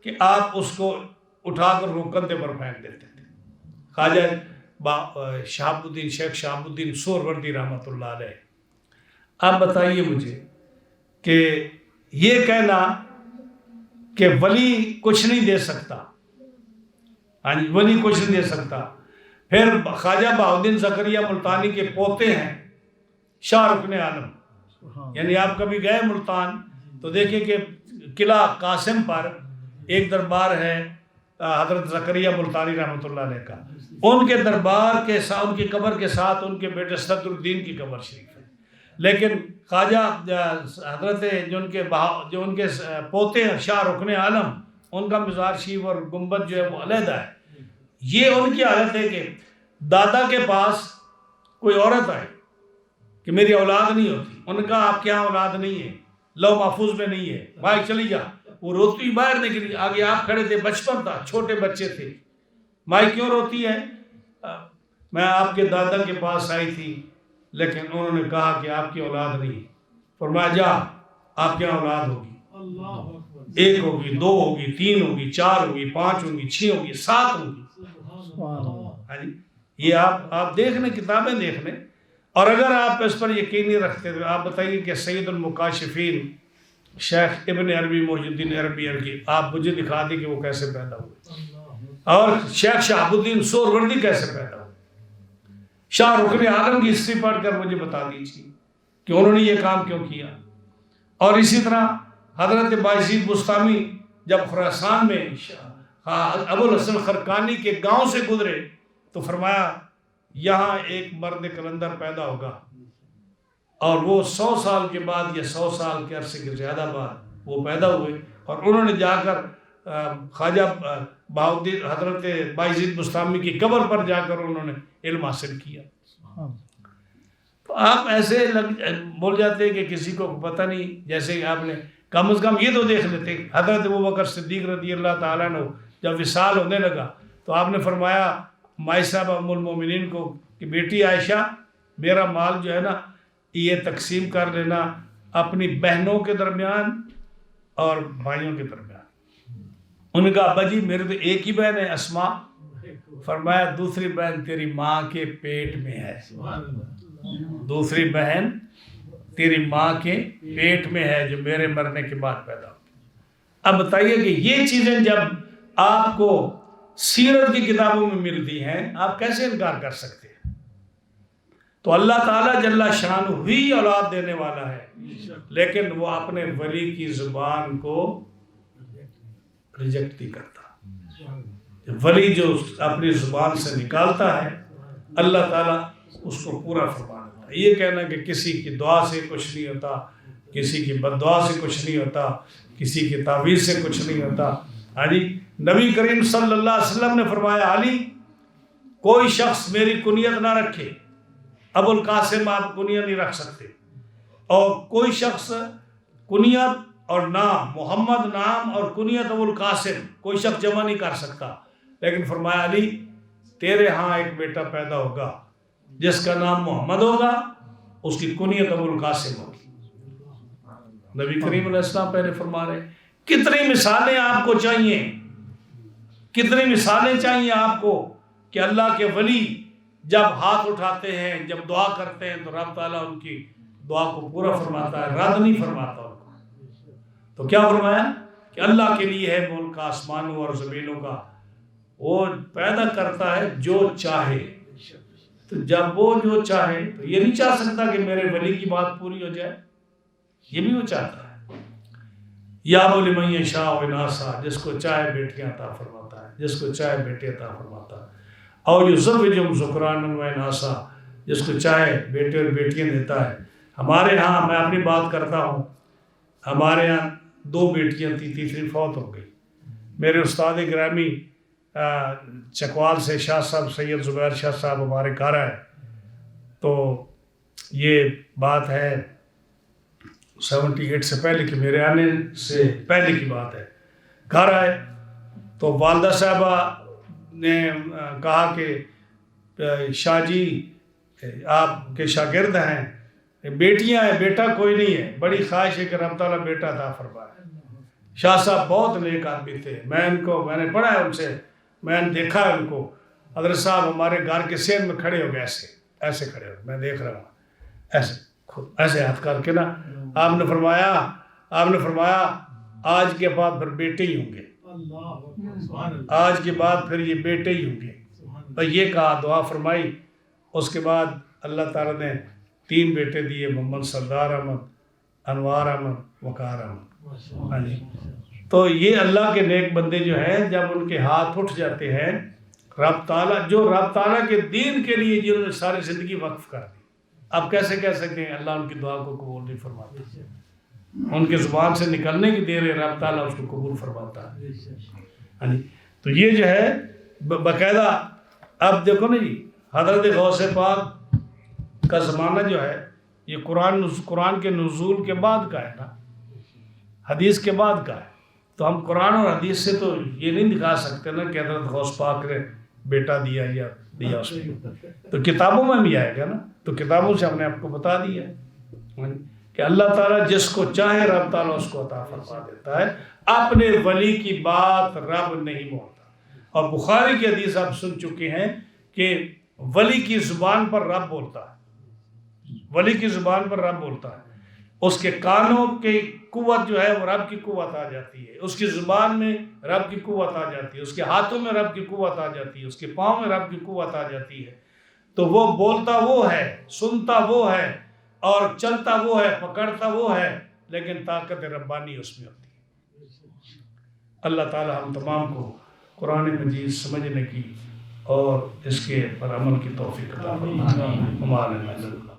کہ آپ اس کو اٹھا کر روکندے پر پھینک دیتے تھے. خواجہ شہاب الدین شیخ شہاب الدین سہروردی رحمۃ اللہ علیہ. آپ بتائیے مجھے کہ یہ کہنا کہ ولی کچھ نہیں دے سکتا، ہاں جی ولی کچھ نہیں دے سکتا. پھر خواجہ بہاؤالدین زکریا ملتانی کے پوتے ہیں شاہ رکن عالم. یعنی آپ کبھی گئے ملتان تو دیکھیں کہ قلعہ قاسم پر ایک دربار ہے حضرت زکریا ملتانی رحمۃ اللہ علیہ کا، ان کے دربار کے ساتھ، ان کی قبر کے ساتھ ان کے بیٹے صدر الدین کی قبر شریف ہے. لیکن خواجہ حضرت جو ان کے پوتے ہیں شاہ رکن عالم، ان کا مزار شریف اور گنبد جو ہے وہ علیحدہ ہے. یہ ان کی حالت ہے کہ دادا کے پاس کوئی عورت آئے کہ میری اولاد نہیں ہوتی، ان کا آپ کے یہاں اولاد نہیں ہے، لو محفوظ میں نہیں ہے، بھائی چلی جا. وہ روتی باہر نکلی، آگے آپ کھڑے تھے، بچپن تھا، چھوٹے بچے تھے. مائی کیوں روتی ہے؟ میں آپ کے دادا کے پاس آئی تھی لیکن انہوں نے کہا کہ آپ کی اولاد نہیں. فرمایا جا، آپ کے یہاں اولاد ہوگی، 1 ہوگی، 2 ہوگی، 3 ہوگی، 4 ہوگی، 5 ہوگی، 6 ہوگی، 7 ہوگی. یہ آپ دیکھ لیں، کتابیں دیکھ لیں. اور اگر آپ اس پر یقین نہیں رکھتے تو آپ بتائیے کہ سید المکاشفین شیخ ابن عربی محی الدین عربی آپ مجھے دکھا دیں کہ وہ کیسے پیدا ہوئے، اور شیخ شہاب الدین سہروردی کیسے پیدا ہوئے. شاہ رکن عالم کی ہسٹری پڑھ کر مجھے بتا دیجیے کہ انہوں نے یہ کام کیوں کیا. اور اسی طرح حضرت بایزید بستامی جب خراسان میں ابو الحسن خرقانی کے گاؤں سے گزرے تو فرمایا یہاں ایک مرد کلندر پیدا ہوگا. اور وہ 100 سال کے بعد یا 100 سال کے عرصے کے زیادہ بعد وہ پیدا ہوئے. اور انہوں نے جا کر خواجہ بہاؤالدین حضرت بایزید بستامی کی قبر پر جا کر انہوں نے علم حاصل کیا. تو آپ ایسے بول جاتے ہیں کہ کسی کو پتہ نہیں، جیسے آپ نے کم از کم یہ تو دیکھ لیتے. حضرت ابوبکر صدیق رضی اللہ تعالیٰ عنہ جب وصال ہونے لگا تو آپ نے فرمایا مائی صاحب ام المومنین کو کہ بیٹی عائشہ، میرا مال جو ہے نا یہ تقسیم کر لینا اپنی بہنوں کے درمیان اور بھائیوں کے درمیان. ان کا ابا جی میرے تو ایک ہی بہن ہے اسماء. فرمایا دوسری بہن تیری ماں کے پیٹ میں ہے، دوسری بہن تیری ماں کے پیٹ میں ہے جو میرے مرنے کے بعد پیدا ہوگی. اب بتائیے کہ یہ چیزیں جب آپ کو سیرت کی کتابوں میں ملتی ہیں آپ کیسے انکار کر سکتے ہیں؟ تو اللہ تعالیٰ جل شانہ ہی اولاد دینے والا ہے، لیکن وہ اپنے ولی کی زبان کو ریجیکٹ نہیں کرتا. ولی جو اپنی زبان سے نکالتا ہے اللہ تعالیٰ اس کو پورا فرما دیتا ہے. یہ کہنا کہ کسی کی دعا سے کچھ نہیں ہوتا، کسی کی بد دعا سے کچھ نہیں ہوتا، کسی کی تعویذ سے کچھ نہیں ہوتا. علی نبی کریم صلی اللہ علیہ وسلم نے فرمایا علی کوئی شخص میری کنیت نہ رکھے، ابو القاسم آپ کنیت نہیں رکھ سکتے، اور کوئی شخص کنیت اور نام محمد نام اور کنیت ابو القاسم کوئی شخص جمع نہیں کر سکتا. لیکن فرمایا علی تیرے ہاں ایک بیٹا پیدا ہوگا جس کا نام محمد ہوگا، اس کی کنیت ابو القاسم ہوگی. نبی کریم علیہ السلام پہلے فرما رہے ہیں. کتنی مثالیں آپ کو چاہیے، کتنی مثالیں چاہیے آپ کو کہ اللہ کے ولی جب ہاتھ اٹھاتے ہیں، جب دعا کرتے ہیں تو رب تعالیٰ ان کی دعا کو پورا فرماتا ہے، رد نہیں فرماتا ان کو. تو کیا فرمایا کہ اللہ کے لیے ہے ملک آسمانوں اور زمینوں کا، وہ پیدا کرتا ہے جو چاہے. تو جب وہ جو چاہے تو یہ نہیں چاہ سکتا کہ میرے ولی کی بات پوری ہو جائے، یہ بھی وہ چاہتا ہے. یا لمن یشاء اناسا، جس کو چاہے بیٹیاں عطا فرماتا ہے، جس کو چاہے بیٹے عطا فرماتا ہے. اور یزوجہم ذکرانا و اناسا، جس کو چاہے بیٹے اور بیٹیاں دیتا ہے. ہمارے ہاں میں اپنی بات کرتا ہوں، ہمارے ہاں 2 بیٹیاں تھی، تیسری فوت ہو گئی. میرے استاد گرامی چکوال سے شاہ صاحب سید زبیر شاہ صاحب ہمارے گھر آئے، تو یہ بات ہے 78 سے پہلے کہ میرے آنے سے پہلے کی بات ہے. گھر آئے تو والدہ صاحبہ نے کہا کہ شاہ جی آپ کے شاگرد ہیں، بیٹیاں ہیں، بیٹا کوئی نہیں ہے، بڑی خواہش ہے کہ رب تعالیٰ بیٹا عطا فرمائے. شاہ صاحب بہت نیک آدمی تھے، میں نے پڑھا ہے ان سے، میں نے دیکھا ہے ان کو. حضرت صاحب ہمارے گھر کے سین میں کھڑے ہو گئے، ایسے کھڑے ہو، میں دیکھ رہا ہوں ایسے ہاتھ کر کے نا. آپ نے فرمایا آج کے بعد پھر بیٹے ہی ہوں گے، آج کے بعد پھر یہ بیٹے ہی ہوں گے. تو یہ کہا، دعا فرمائی. اس کے بعد اللہ تعالیٰ نے 3 بیٹے دیے، محمد سردار احمد، انوار احمد، وقار احمد. تو یہ اللہ کے نیک بندے جو ہیں جب ان کے ہاتھ اٹھ جاتے ہیں رب تعالیٰ کے دین کے لیے جنہوں نے ساری زندگی وقف کر دی، اب کیسے کہہ سکتے ہیں اللہ ان کی دعا کو قبول نہیں فرماتا؟ ان کے زبان سے نکلنے کی دیر ہے رب تعالیٰ اس کو قبول فرماتا ہے۔ تو یہ جو ہے باقاعدہ، اب دیکھو نا جی، حضرت غوث پاک کا زمانہ جو ہے یہ قرآن کے نزول کے بعد کا ہے نا، حدیث کے بعد کا ہے، تو ہم قرآن اور حدیث سے تو یہ نہیں دکھا سکتے نا کہ حضرت غوث پاک نے بیٹا دیا یا دیا اس کو، تو کتابوں میں بھی آئے گا نا، تو کتابوں سے ہم نے آپ کو بتا دیا ہے کہ اللہ تعالیٰ جس کو چاہے رب تعالیٰ اس کو عطا فرما دیتا ہے، اپنے ولی کی بات رب نہیں موڑتا۔ اور بخاری کی حدیث آپ سن چکے ہیں کہ ولی کی زبان پر رب بولتا ہے، ولی کی زبان پر رب بولتا ہے، اس کے کانوں کی قوت جو ہے وہ رب کی قوت آ جاتی ہے، اس کی زبان میں رب کی قوت آ جاتی ہے، اس کے ہاتھوں میں رب کی قوت آ جاتی ہے، اس کے پاؤں میں رب کی قوت آ جاتی ہے۔ تو وہ بولتا وہ ہے، سنتا وہ ہے، اور چلتا وہ ہے، پکڑتا وہ ہے، لیکن طاقت ربانی اس میں ہوتی ہے۔ اللہ تعالی ہم تمام کو قرآن مجید سمجھنے کی اور اس کے پر عمل کی توفیق عطا فرمائے۔